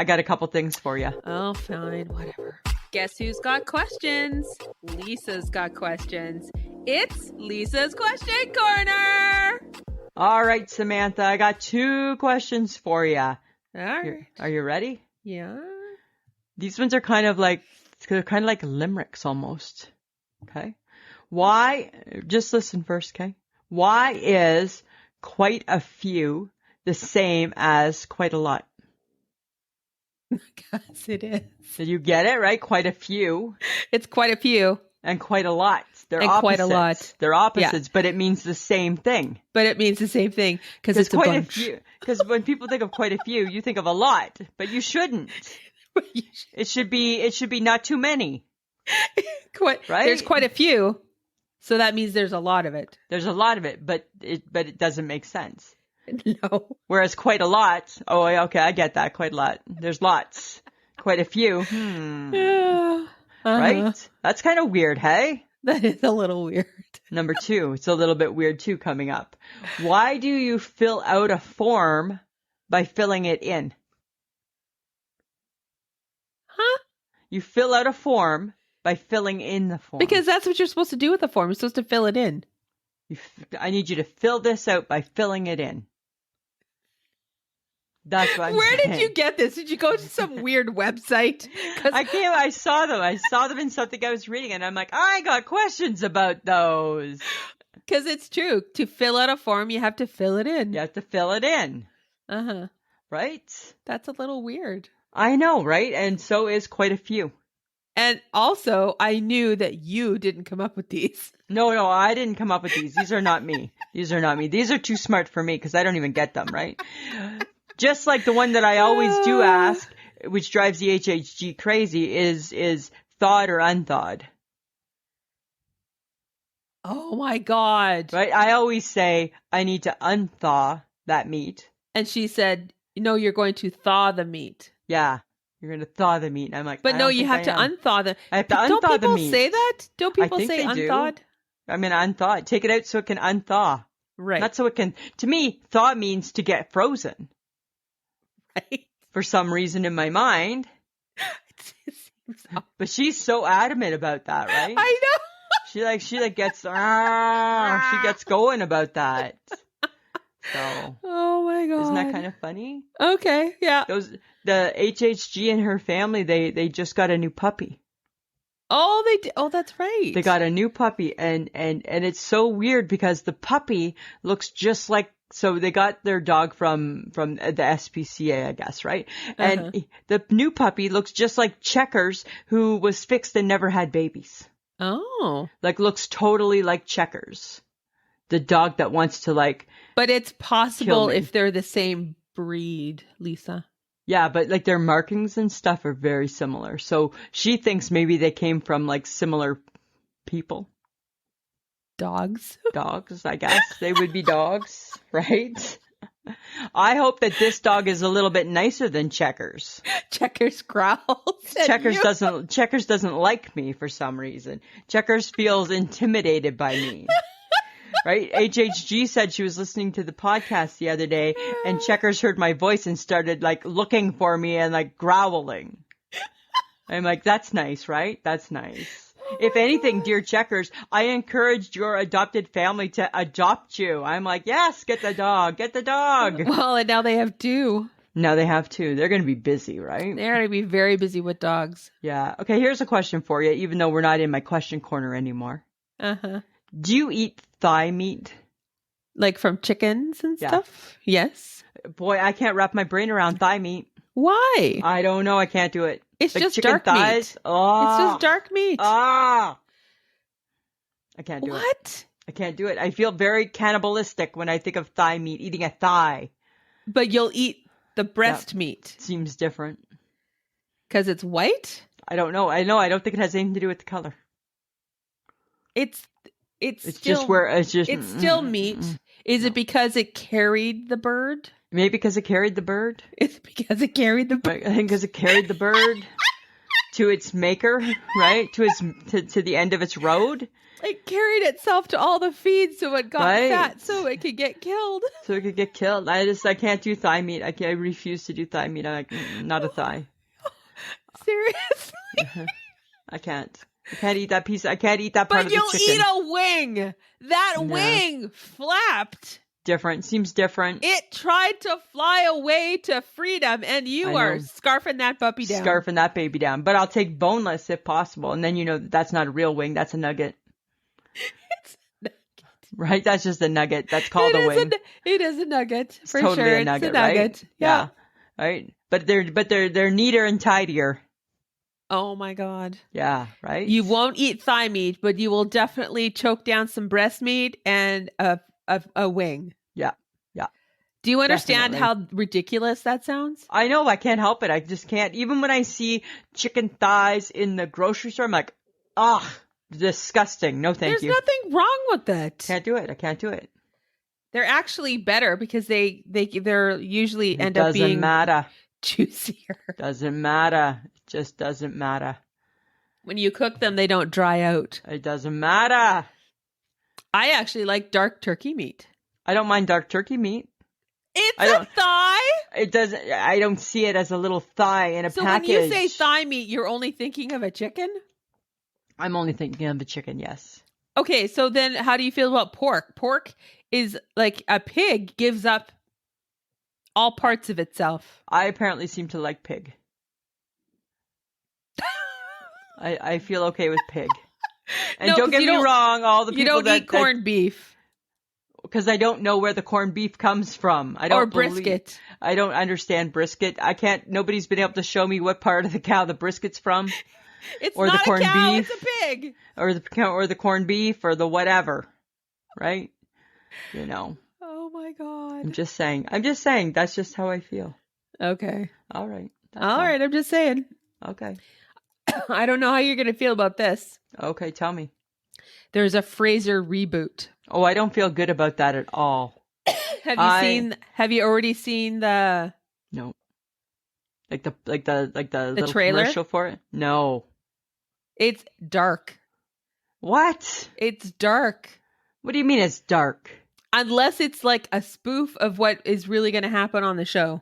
got a couple things for you. Oh, fine, whatever. Guess who's got questions? Lisa's got questions. It's Lisa's Question Corner. All right, Samantha, I got 2 questions for you. All right. Are you ready? Yeah. These ones are kind of like limericks almost. Okay. Why? Just listen first, okay? Why is quite a few the same as quite a lot? Because it is. Did you get it right? Quite a few. It's quite a few. And quite a lot. They're And opposites. quite a lot. They're opposites, but it means the same thing. But it means the same thing because it's quite a bunch. Because when people think of quite a few, you think of a lot, but you shouldn't. It should be not too many. Right? There's quite a few, so that means there's a lot of it. There's a lot of it, but it doesn't make sense. No. Whereas quite a lot, oh, okay, I get that. Quite a lot. There's lots. Quite a few. Yeah. Right? That's kind of weird, hey? That is a little weird. Number 2, it's a little bit weird too coming up. Why do you fill out a form by filling it in? Huh? You fill out a form by filling in the form. Because that's what you're supposed to do with the form. You're supposed to fill it in. I need you to fill this out by filling it in. That's what I'm Where saying. did you get this? Did you go to some weird website? I saw them. I saw them in something I was reading, and I'm like, I got questions about those. Because it's true. To fill out a form, you have to fill it in. You have to fill it in. Uh-huh. Right? That's a little weird. I know, right? And so is quite a few. And also, I knew that you didn't come up with these. No, I didn't come up with these. These are not me. These are too smart for me because I don't even get them, right? Just like the one that I always do ask, which drives the HHG crazy, is thawed or unthawed. Oh my God. Right? I always say, I need to unthaw that meat. And she said, no, you're going to thaw the meat. Yeah. You're going to thaw the meat. And I'm like, but no, you have to unthaw the. I have to unthaw the meat. Don't people say that? Don't people say unthawed? I'm going to unthaw it. Take it out so it can unthaw. Right. Not so it can. To me, thaw means to get frozen. Right. For some reason in my mind. It seems odd. But she's so adamant about that, right? I know. She gets she gets going about that. So. Oh my God. Isn't that kind of funny? Okay. Yeah. The HHG and her family, they just got a new puppy. Oh, they did. Oh, that's right. They got a new puppy, and it's so weird because the puppy looks just like. So they got their dog from the SPCA, I guess, right? And the new puppy looks just like Checkers, who was fixed and never had babies. Oh. Like looks totally like Checkers, the dog that wants to like. But it's possible if they're the same breed, Lisa. Yeah, but like their markings and stuff are very similar. So she thinks maybe they came from like similar people. Dogs, I guess. They would be dogs, right? I hope that this dog is a little bit nicer than Checkers. Checkers growls. Checkers doesn't like me for some reason. Checkers feels intimidated by me. Right? HHG said she was listening to the podcast the other day and Checkers heard my voice and started like looking for me and like growling. I'm like, that's nice, right? That's nice. If anything, dear Checkers, I encouraged your adopted family to adopt you. I'm like, yes, get the dog. Well, and now they have 2. Now they have 2. They're going to be busy, right? They're going to be very busy with dogs. Yeah. Okay, here's a question for you, even though we're not in my question corner anymore. Uh-huh. Do you eat thigh meat? Like from chickens and stuff? Yes. Boy, I can't wrap my brain around thigh meat. Why? I don't know. I can't do it. It's like just chicken dark thighs. meat. Oh. It's just dark meat. I can't do it. What? I can't do it. I feel very cannibalistic when I think of thigh meat, eating a thigh. But you'll eat the breast meat. Seems different. Because it's white? I don't know. I don't think it has anything to do with the color. It's still meat. Is it because it carried the bird? Maybe because it carried the bird. Is it because it carried the bird? I think because it carried the bird to its maker, right? To the end of its road. It carried itself to all the feed so it got fat so it could get killed. So it could get killed. I can't do thigh meat. I refuse to do thigh meat. I'm like, not a thigh. Seriously? I can't. I can't eat that piece. I can't eat that part of the chicken. But you'll eat a wing. That wing flapped. Seems different. It tried to fly away to freedom, and you are scarfing that puppy down. Scarfing that baby down. But I'll take boneless if possible. And then that's not a real wing. That's a nugget. It's a nugget. Right? That's just a nugget. That's called a wing. It is a nugget. It's for totally sure. a nugget, it's a nugget. Right? Yeah. Right? But they're neater and tidier. Oh my God. Yeah, right? You won't eat thigh meat, but you will definitely choke down some breast meat and a wing. Yeah, yeah, Do you understand definitely. how ridiculous that sounds? I know, I can't help it. I just can't. Even when I see chicken thighs in the grocery store, I'm like, ugh, disgusting. No, thank There's you. nothing wrong with it. Can't do it. I can't do it. They're actually better because they're usually It end up doesn't being matter. juicier. Doesn't matter. It just doesn't matter. When you cook them, they don't dry out. It doesn't matter. I actually like dark turkey meat. I don't mind dark turkey meat. It's I a don't. thigh. It doesn't. I don't see it as a little thigh in a So package. when you say thigh meat, you're only thinking of a chicken? I'm only thinking of the chicken. Yes. Okay, so then how do you feel about pork? Pork is like a pig gives up all parts of itself. I apparently seem to like pig. I feel okay with pig. And No, don't 'cause get you me don't- wrong, all the You people don't eat corned beef because I don't know where the corned beef comes from. I don't or brisket. I don't understand brisket. I can't. Nobody's been able to show me what part of the cow the brisket's from, It's or the not a corned cow, beef. it's a pig. or the corned beef, or the whatever, right? You know. Oh my God. I'm just saying. That's just how I feel. Okay. All right. That's All right, I'm just saying. Okay. I don't know how you're going to feel about this. Okay. Tell me. There's a Frasier reboot. Oh, I don't feel good about that at all. Have you already seen the No. Like the little trailer? commercial for it? No. It's dark. What? It's dark. What do you mean it's dark? Unless it's like a spoof of what is really going to happen on the show.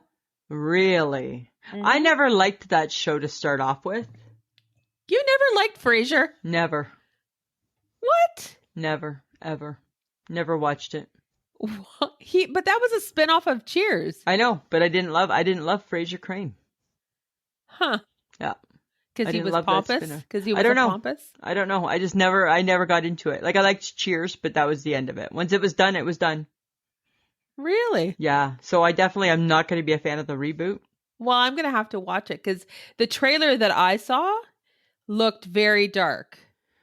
Really? I Mhm. never liked that show to start off with. You never liked Frasier? Never. What? Never. Ever. Never watched it. But that was a spinoff of Cheers. I know, but I didn't love Frasier Crane. Huh. Yeah. Because I he didn't was love that pompous? spin-off. Because he was I don't know. pompous? I don't know. I never got into it. Like, I liked Cheers, but that was the end of it. Once it was done, it was done. Really? Yeah. So I definitely am not going to be a fan of the reboot. Well, I'm going to have to watch it because the trailer that I saw looked very dark.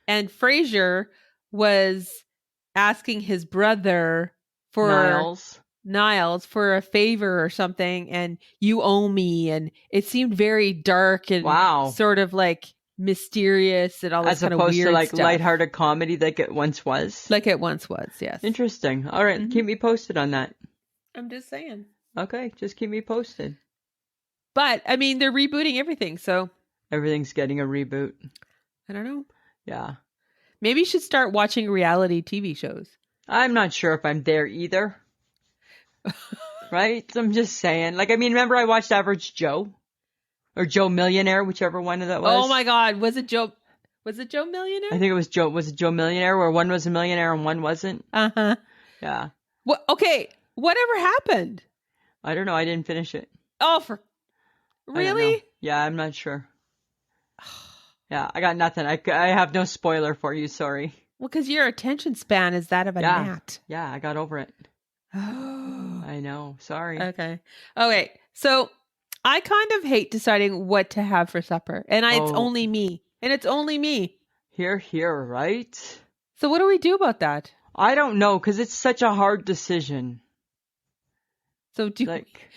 And Frasier was asking his brother Niles for a favor or something, and you owe me, and it seemed very dark and Wow. sort of like mysterious and all this As kind of opposed weird to like stuff. lighthearted comedy like it once was. Like it once was, yes. Interesting. All right, keep me posted on that. I'm just saying. Okay, just keep me posted. But I mean, they're rebooting everything, so Everything's getting a reboot. I don't know. Yeah. Maybe you should start watching reality TV shows. I'm not sure if I'm there either. Right? I'm just saying. Like, I mean, remember I watched Average Joe? Or Joe Millionaire, whichever one of that was. Oh my God. Was it Joe Millionaire? I think it was Joe. Was it Joe Millionaire where one was a millionaire and one wasn't? Uh-huh. Yeah. What? Okay. Whatever happened? I don't know. I didn't finish it. Oh, I don't know. really? Yeah, I'm not sure. Yeah, I got nothing. I have no spoiler for you. Sorry. Well, because your attention span is that of a gnat. Yeah, I got over it. Oh. I know. Sorry. Okay. Okay. So I kind of hate deciding what to have for supper. And it's only me. Here, right? So what do we do about that? I don't know, because it's such a hard decision. So Like,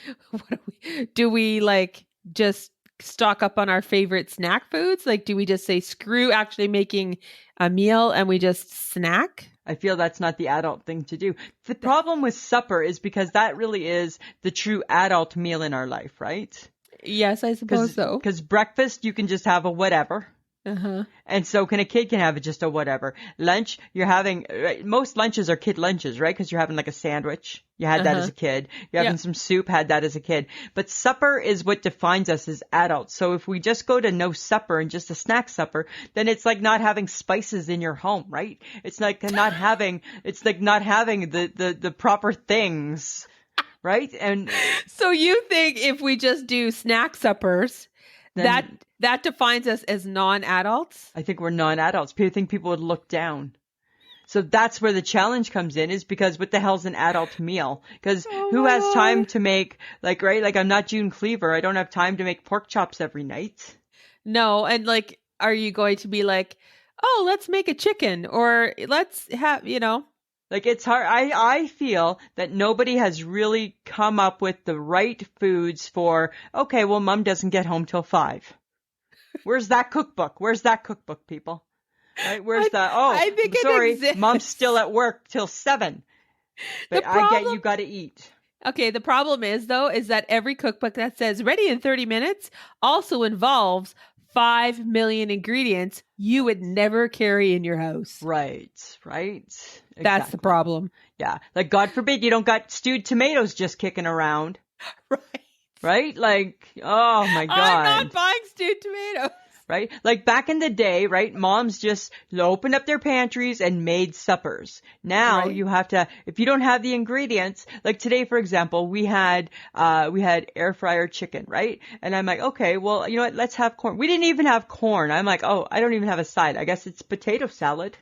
do we like just stock up on our favorite snack foods? Like, do we just say screw actually making a meal and we just snack? I feel that's not the adult thing to do. The problem with supper is because that really is the true adult meal in our life, right? Yes, I suppose so. Because breakfast, you can just have a whatever. Uh-huh. And so can a kid can have just a whatever. Lunch, you're having, most lunches are kid lunches, right? Because you're having like a sandwich. You had that as a kid. You're having some soup, had that as a kid. But supper is what defines us as adults. So if we just go to no supper and just a snack supper, then it's like not having spices in your home, right? It's like not having the proper things, right? And so you think if we just do snack suppers, that defines us as non-adults? I think we're non-adults. People think people would look down. So that's where the challenge comes in, is because what the hell's an adult meal? Because who has time to make, like, right? Like, I'm not June Cleaver. I don't have time to make pork chops every night. No, and like, are you going to be like, oh, let's make a chicken or let's have, Like it's hard. I feel that nobody has really come up with the right foods for, okay, well, mom doesn't get home till 5. Where's that cookbook? Where's that cookbook, people? Right? Where's I think it sorry, mom's still exists. at work till 7, The but I get problem, you got to eat. okay, the problem is though, is that every cookbook that says ready in 30 minutes also involves 5 million ingredients you would never carry in your house. Right, right. That's the Exactly. problem. Yeah. Like, God forbid you don't got stewed tomatoes just kicking around. Right. Right? Like, oh my I'm God. not buying stewed tomatoes. Right? Like back in the day, right? Moms just opened up their pantries and made suppers. Now Right. you have to, if you don't have the ingredients, like today, for example, we had air fryer chicken, right? And I'm like, okay, well, you know what? Let's have corn. We didn't even have corn. I'm like, oh, I don't even have a side. I guess it's potato salad.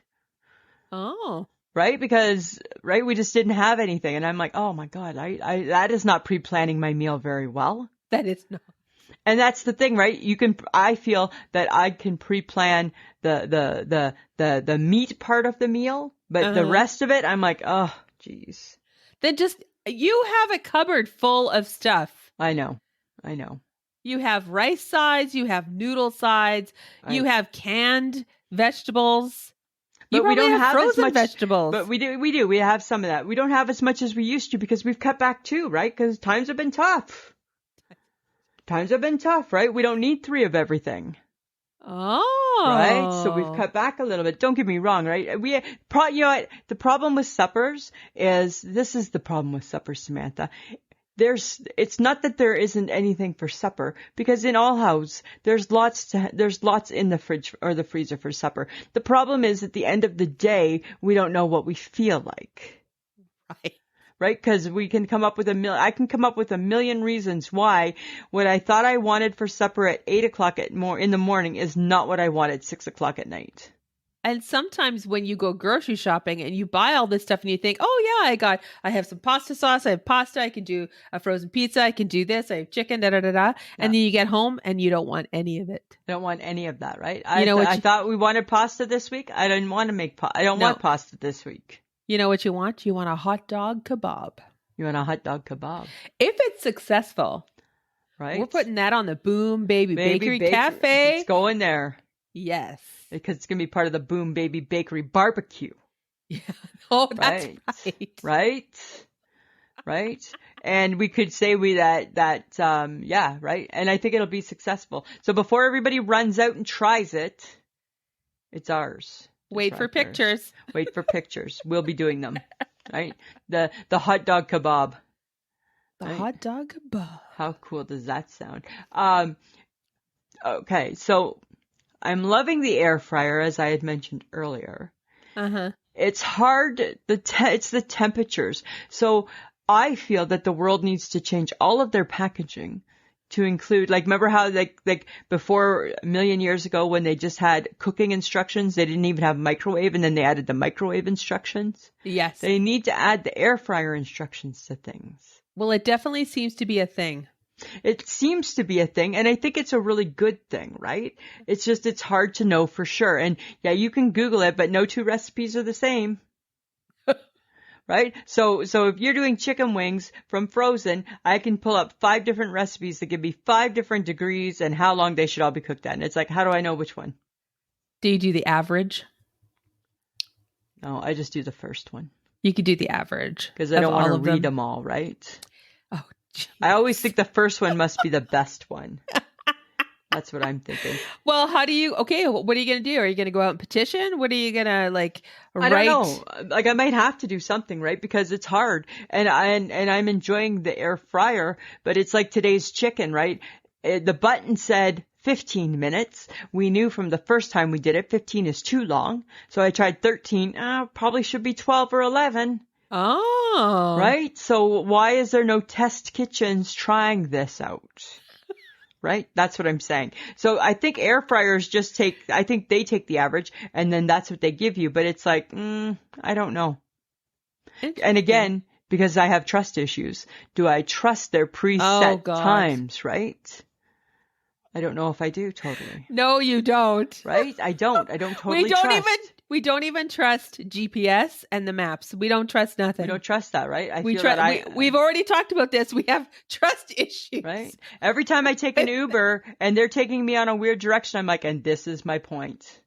Oh, Right? Because, right, we just didn't have anything. And I'm like, oh my God, that is not pre-planning my meal very well. that is not. And that's the thing, right? I feel that I can pre-plan the meat part of the meal, but the Uh-huh. rest of it, I'm like, oh, geez. Then just, you have a cupboard full of stuff. I know. You have rice sides, you have noodle sides, you have canned vegetables. You But we probably don't have have as frozen much, vegetables. but we do. We have some of that. We don't have as much as we used to because we've cut back too, right? Because times have been tough. Times have been tough, right? We don't need 3 of everything. Oh. Right? So we've cut back a little bit. Don't get me wrong, right? You know what? The problem with suppers this is the problem with suppers, Samantha. It's not that there isn't anything for supper, because in all houses, there's lots in the fridge or the freezer for supper. The problem is at the end of the day, we don't know what we feel like. Right. Right? Because I can come up with a million reasons why what I thought I wanted for supper at 8 o'clock in the morning is not what I want at 6 o'clock at night. And sometimes when you go grocery shopping and you buy all this stuff and you think, oh yeah, I have some pasta sauce, I have pasta, I can do a frozen pizza, I can do this, I have chicken, da da da da. Yeah. And then you get home and you don't want any of it. I don't want any of that, right? I thought we wanted pasta this week. I didn't want to I don't want pasta this week. You know what you want? You want a hot dog kebab. You want a hot dog kebab. If it's successful, right? We're putting that on the Boom Baby Bakery Cafe. It's going there. Yes. Because it's going to be part of the Boom Baby Bakery barbecue. Yeah. Oh, that's right. Right. And we could say yeah, right. And I think it'll be successful. So before everybody runs out and tries it, it's ours. Wait for pictures. Wait for pictures. We'll be doing them. Right? The hot dog kebab. The hot dog kebab. How cool does that sound? Okay, so I'm loving the air fryer, as I had mentioned earlier. Uh-huh. It's hard. It's the temperatures. So I feel that the world needs to change all of their packaging to include, like, remember how like before a million years ago when they just had cooking instructions, they didn't even have microwave, and then they added the microwave instructions? Yes. They need to add the air fryer instructions to things. Well, it definitely seems to be a thing. It seems to be a thing, and I think it's a really good thing, right? It's just, it's hard to know for sure. And yeah, you can Google it, but no 2 recipes are the same. Right? So if you're doing chicken wings from frozen, I can pull up 5 different recipes that give me 5 different degrees and how long they should all be cooked at. And it's like, how do I know which one? Do you do the average? No, I just do the first one. You could do the average. Because I don't want to read them all, right? Oh, geez. I always think the first one must be the best one. That's what I'm thinking. Well, what are you going to do? Are you going to go out and petition? What are you going to write? I don't know. Like, I might have to do something, right? Because it's hard. And I'm enjoying the air fryer, but it's like today's chicken, right? The button said 15 minutes. We knew from the first time we did it, 15 is too long. So I tried 13. Probably should be 12 or 11. Oh. Right? So why is there no test kitchens trying this out? Right? That's what I'm saying. So I think air fryers I think they take the average, and then that's what they give you. But it's like, I don't know. And again, because I have trust issues, do I trust their preset times, right? I don't know if I do totally. No, you don't. Right? I don't totally We don't trust. we don't even trust GPS and the maps. We don't trust nothing. We don't trust that, right? I We feel that we've already talked about this. We have trust issues. right? Every time I take an Uber and they're taking me on a weird direction, I'm like, and this is my point.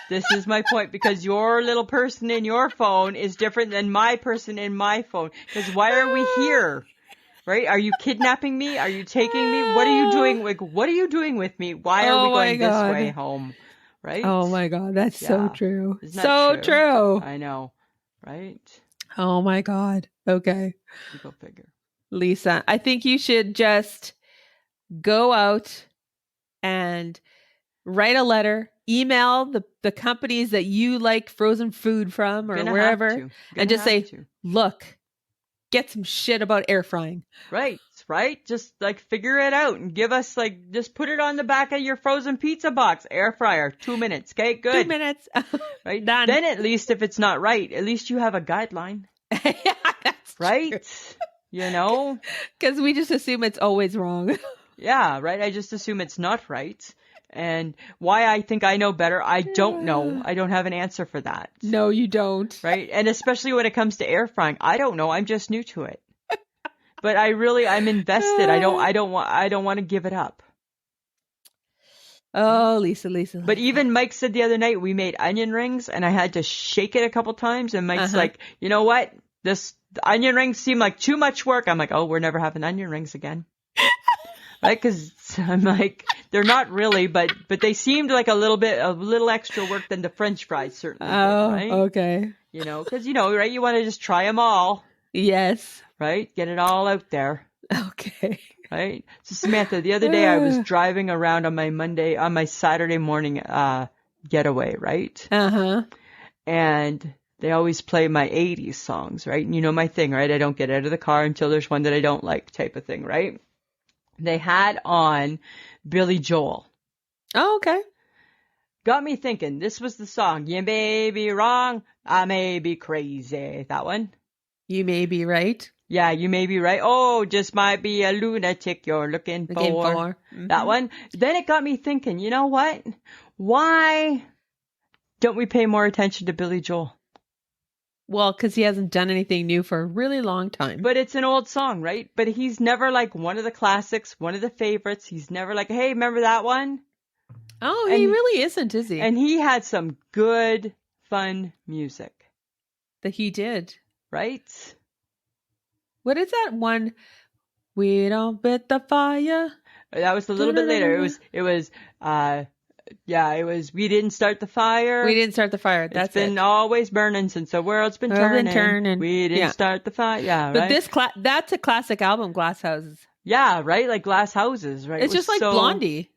This is my point, because your little person in your phone is different than my person in my phone. Because why are we here? Right? Are you kidnapping me? Are you taking me? What are you doing? Like, what are you doing with me? Why are we going this way home? Right? Oh my God. That's so Yeah. true. Isn't that So true. I know. Right? Oh my God. Okay. You go figure. Lisa, I think you should just go out and write a letter, email the companies that you like frozen food from or wherever, and just say, look, get some shit about air frying. Right. Just like figure it out and give us like, just put it on the back of your frozen pizza box. Air fryer, 2 minutes. Okay, good. 2 minutes. Right. Done. Then at least if it's not right, at least you have a guideline. Yeah, that's right. true. You know? Because we just assume it's always wrong. Yeah, right. I just assume it's not right. And why I think I know better, I don't know. I don't have an answer for that. No, you don't. Right? And especially when it comes to air frying, I don't know. I'm just new to it. But I'm invested. I don't want to give it up. Oh, Lisa. But even Mike said the other night we made onion rings and I had to shake it a couple times and Mike's like, you know what? The onion rings seem like too much work. I'm like, oh, we're never having onion rings again. Right? Because I'm like, they're not really, but they seemed like a little extra work than the French fries certainly did, right? Okay. You know, because right? You want to just try them all. Yes. Right? Get it all out there. Okay. Right? So Samantha, the other day I was driving around on my Saturday morning getaway, right? And they always play my 80s songs, right? And you know my thing, right? I don't get out of the car until there's one that I don't like type of thing, right? They had on Billy Joel. Oh, okay. Got me thinking, this was the song. You may be wrong, I may be crazy. That one? You may be right. Yeah, you may be right. Oh, just might be a lunatic you're looking for. Mm-hmm. That one. Then it got me thinking, you know what? Why don't we pay more attention to Billy Joel? Well, because he hasn't done anything new for a really long time. But it's an old song, right? But he's never like one of the classics, one of the favorites. He's never like, hey, remember that one? Oh, he really isn't, is he? And he had some good, fun music. That he did. Right? What is that one? We don't bit the fire. That was a little bit later. It was, we didn't start the fire. We didn't start the fire. That's It's been always burning since the world's been turning. We didn't start the fire. Yeah, right? But that's a classic album, Glass Houses. Yeah, right? Like Glass Houses, right? It's just like Blondie.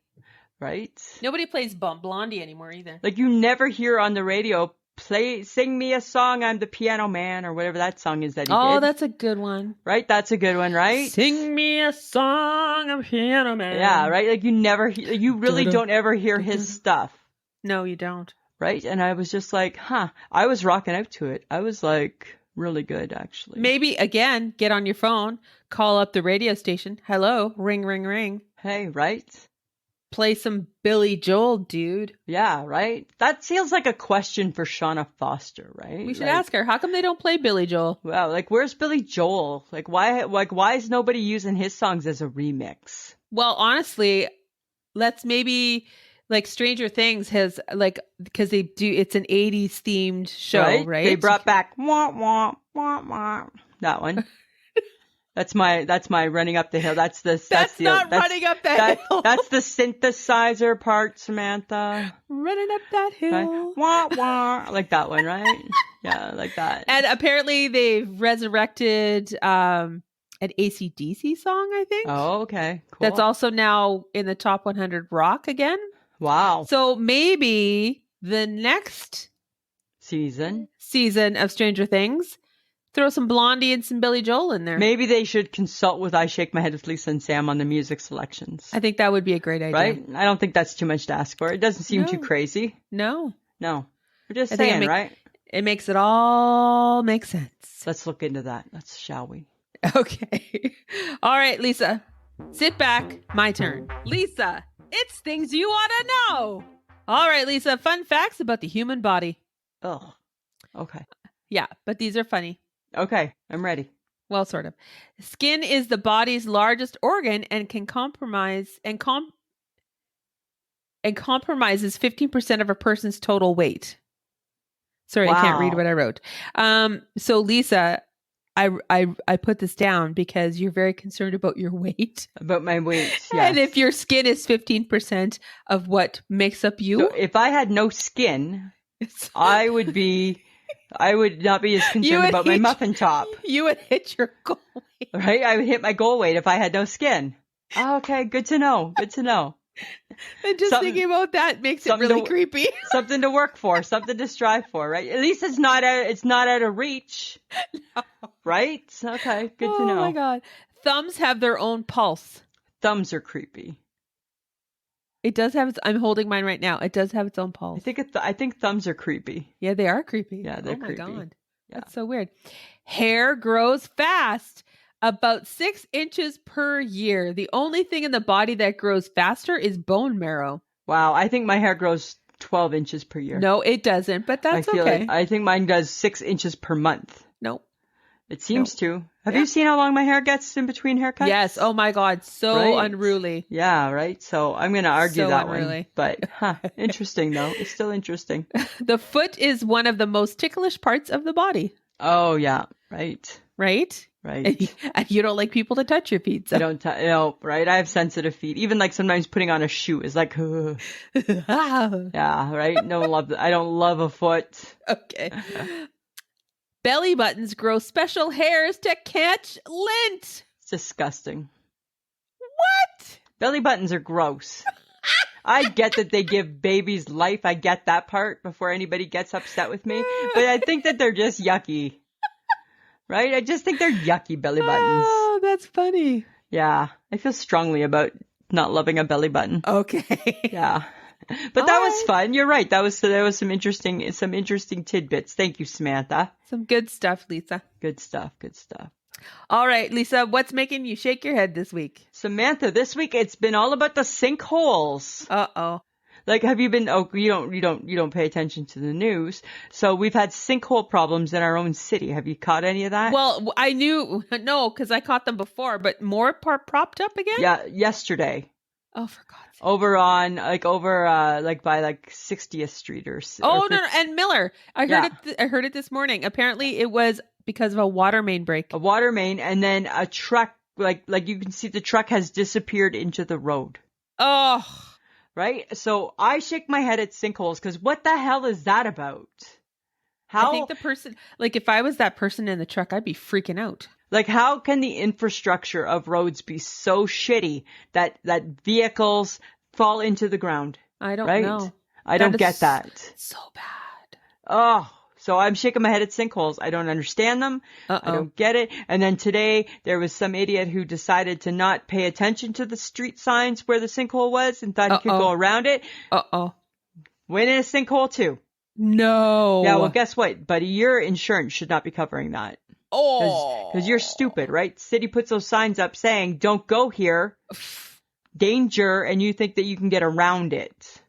Right? Nobody plays Blondie anymore either. Like you never hear on the radio, sing me a song, I'm the piano man, or whatever that song is that he did. Oh, that's a good one. Right? That's a good one, right? Sing me a song, I'm piano man. Yeah, right? Like you really don't ever hear his stuff. No, you don't. Right? And I was just like, I was rocking out to it. I was like, really good, actually. Maybe, again, get on your phone, call up the radio station. Hello, ring, ring, ring. Hey, right? Play some Billy Joel, dude. Yeah, right? That feels like a question for Shauna Foster, right? We should ask her. How come they don't play Billy Joel? Well, like, where's Billy Joel? Like, why is nobody using his songs as a remix? Well, honestly, let's maybe, like, Stranger Things has, like, because it's an 80s themed show, right? They brought back wah, wah, wah, wah. That one. That's my running up the hill. That's running up that hill. That's the synthesizer part, Samantha. Running up that hill. Right? Wah, wah. Like that one, right? Yeah, like that. And apparently they've resurrected an AC/DC song, I think. Oh, okay. Cool. That's also now in the top 100 rock again. Wow. So maybe the next season of Stranger Things, throw some Blondie and some Billy Joel in there. Maybe they should consult with I Shake My Head with Lisa and Sam on the music selections. I think that would be a great idea. Right? I don't think that's too much to ask for. It doesn't seem too crazy. No. We're just saying, right? It makes it all make sense. Let's look into that. Shall we? Okay. All right, Lisa. Sit back. My turn. Lisa, It's things you want to know. All right, Lisa, fun facts about the human body. Oh, okay. Yeah, but these are funny. Okay, I'm ready. Well, sort of. Skin is the body's largest organ and can compromises 15% of a person's total weight. Sorry, I can't read Wow. what I wrote. So Lisa, I put this down because you're very concerned about your weight. About my weight, yes. And if your skin is 15% of what makes up you. So if I had no skin, I would not be as concerned about my muffin top. You would hit your goal weight. Right? I would hit my goal weight if I had no skin. Oh, okay, good to know. Good to know. And just thinking about that makes it really creepy. Something to work for, something to strive for, right? At least it's not out of reach. No. Right? Okay, good to know. Oh my God. Thumbs have their own pulse. Thumbs are creepy. It does have I'm holding mine right now. It does have its own pulse. I think thumbs are creepy. Yeah, they are creepy. Yeah, they're creepy. Oh my God. Yeah. That's so weird. Hair grows fast. About 6 inches per year. The only thing in the body that grows faster is bone marrow. Wow, I think my hair grows 12 inches per year. No, it doesn't, but that's okay. I think mine does 6 inches per month. No. It seems to. Have you seen how long my hair gets in between haircuts? Yes. Oh my God. So unruly. Yeah, right? So I'm going to argue that unruly. one. But interesting though. It's still interesting. The foot is one of the most ticklish parts of the body. Oh yeah. Right. Right? Right. And you don't like people to touch your feet. So. I don't, right? I have sensitive feet. Even like sometimes putting on a shoe is like, yeah, right? I don't love a foot. Okay. Belly buttons grow special hairs to catch lint. It's disgusting. What? Belly buttons are gross. I get that they give babies life. I get that part before anybody gets upset with me. But I think that they're just yucky. Right? I just think they're yucky belly buttons. Oh, that's funny. Yeah. I feel strongly about not loving a belly button. Okay. Yeah. But that was fun. You're right. There was some interesting tidbits. Thank you, Samantha. Some good stuff, Lisa. Good stuff. Good stuff. All right, Lisa, what's making you shake your head this week? Samantha, this week it's been all about the sinkholes. Uh-oh. Like, have you been, you don't pay attention to the news. So we've had sinkhole problems in our own city. Have you caught any of that? Well, I knew, no, because I caught them before, but more propped up again? Yeah, yesterday. Oh, for God's sake. By 60th Street or. Oh, no, and Miller. I heard it this morning. Apparently it was because of a water main break. A water main, and then a truck, like you can see the truck has disappeared into the road. Oh. Right? So I shake my head at sinkholes because what the hell is that about? I think the person, if I was that person in the truck, I'd be freaking out. Like, how can the infrastructure of roads be so shitty that vehicles fall into the ground? I don't know. I don't get that. So bad. Oh. So I'm shaking my head at sinkholes. I don't understand them. I don't get it. And then today there was some idiot who decided to not pay attention to the street signs where the sinkhole was and thought he could go around it. Went in a sinkhole too. No. Yeah, well, guess what, buddy? Your insurance should not be covering that. Oh. Because you're stupid, right? City puts those signs up saying, don't go here. Danger. And you think that you can get around it.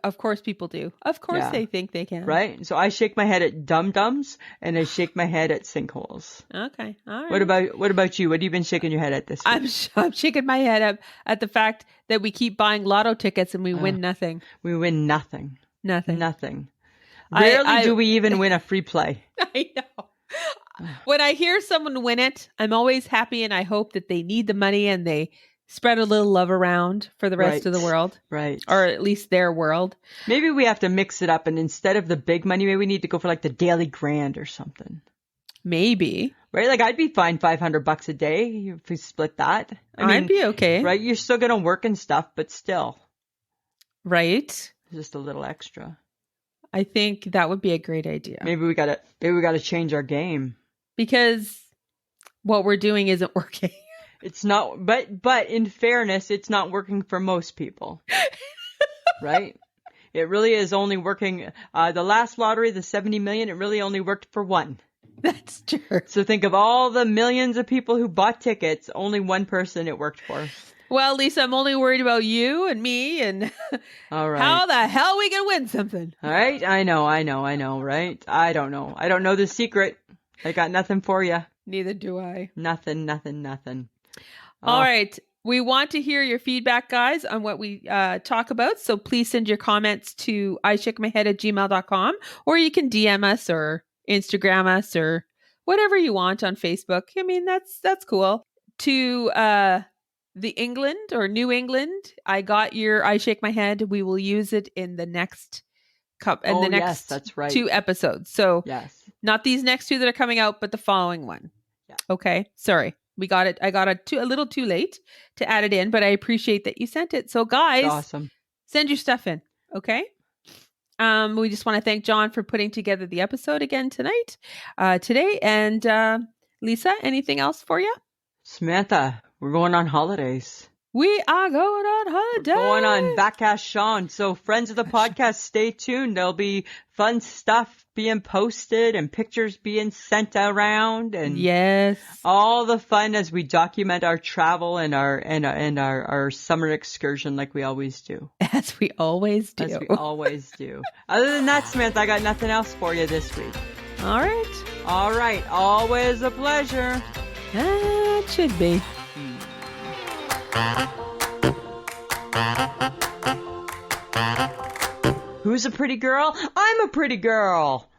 Of course people do. Of course they think they can. Right? So I shake my head at dum-dums and I shake my head at sinkholes. Okay. All right. What about you? What have you been shaking your head at this week? I'm shaking my head up at the fact that we keep buying lotto tickets and we win nothing. We win nothing. Nothing. Rarely do we even win a free play. I know. When I hear someone win it, I'm always happy and I hope that they need the money and they spread a little love around for the rest of the world. Right. Or at least their world. Maybe we have to mix it up and instead of the big money, maybe we need to go for the Daily Grand or something. Maybe. Right? I'd be fine $500 a day if we split that. I'd be okay. Right? You're still going to work and stuff, but still. Right. Just a little extra. I think that would be a great idea. Maybe we gotta change our game. Because what we're doing isn't working. It's not, but in fairness, it's not working for most people. Right? It really is only working, the last lottery, the 70 million, it really only worked for one. That's true. So think of all the millions of people who bought tickets, only one person it worked for. Well, Lisa, I'm only worried about you and me and All right. how the hell we can win something. All right. I know, right? I don't know. I don't know the secret. I got nothing for you. Neither do I. Nothing. All right. We want to hear your feedback, guys, on what we talk about. So please send your comments to ishakemyhead@gmail.com, or you can DM us or Instagram us or whatever you want on Facebook. I mean, that's cool. To the England or New England, I got your I Shake My Head. We will use it in the next Yes, that's right. 2 episodes. So Yes. not these next 2 that are coming out, but the following one. Yeah. Okay. Sorry. We got it. I got it a little too late to add it in, but I appreciate that you sent it. So guys, Awesome. send your stuff in. Okay. We just want to thank John for putting together the episode again today. And Lisa, anything else for you? Samantha, we're going on holidays. We are going on holiday. Going on vacation. So friends of the podcast, stay tuned. There'll be fun stuff being posted and pictures being sent around, and yes, all the fun as we document our travel and our summer excursion like we always do. As we always do. Other than that, Samantha, I got nothing else for you this week. All right. Always a pleasure. That should be. Who's a pretty girl? I'm a pretty girl.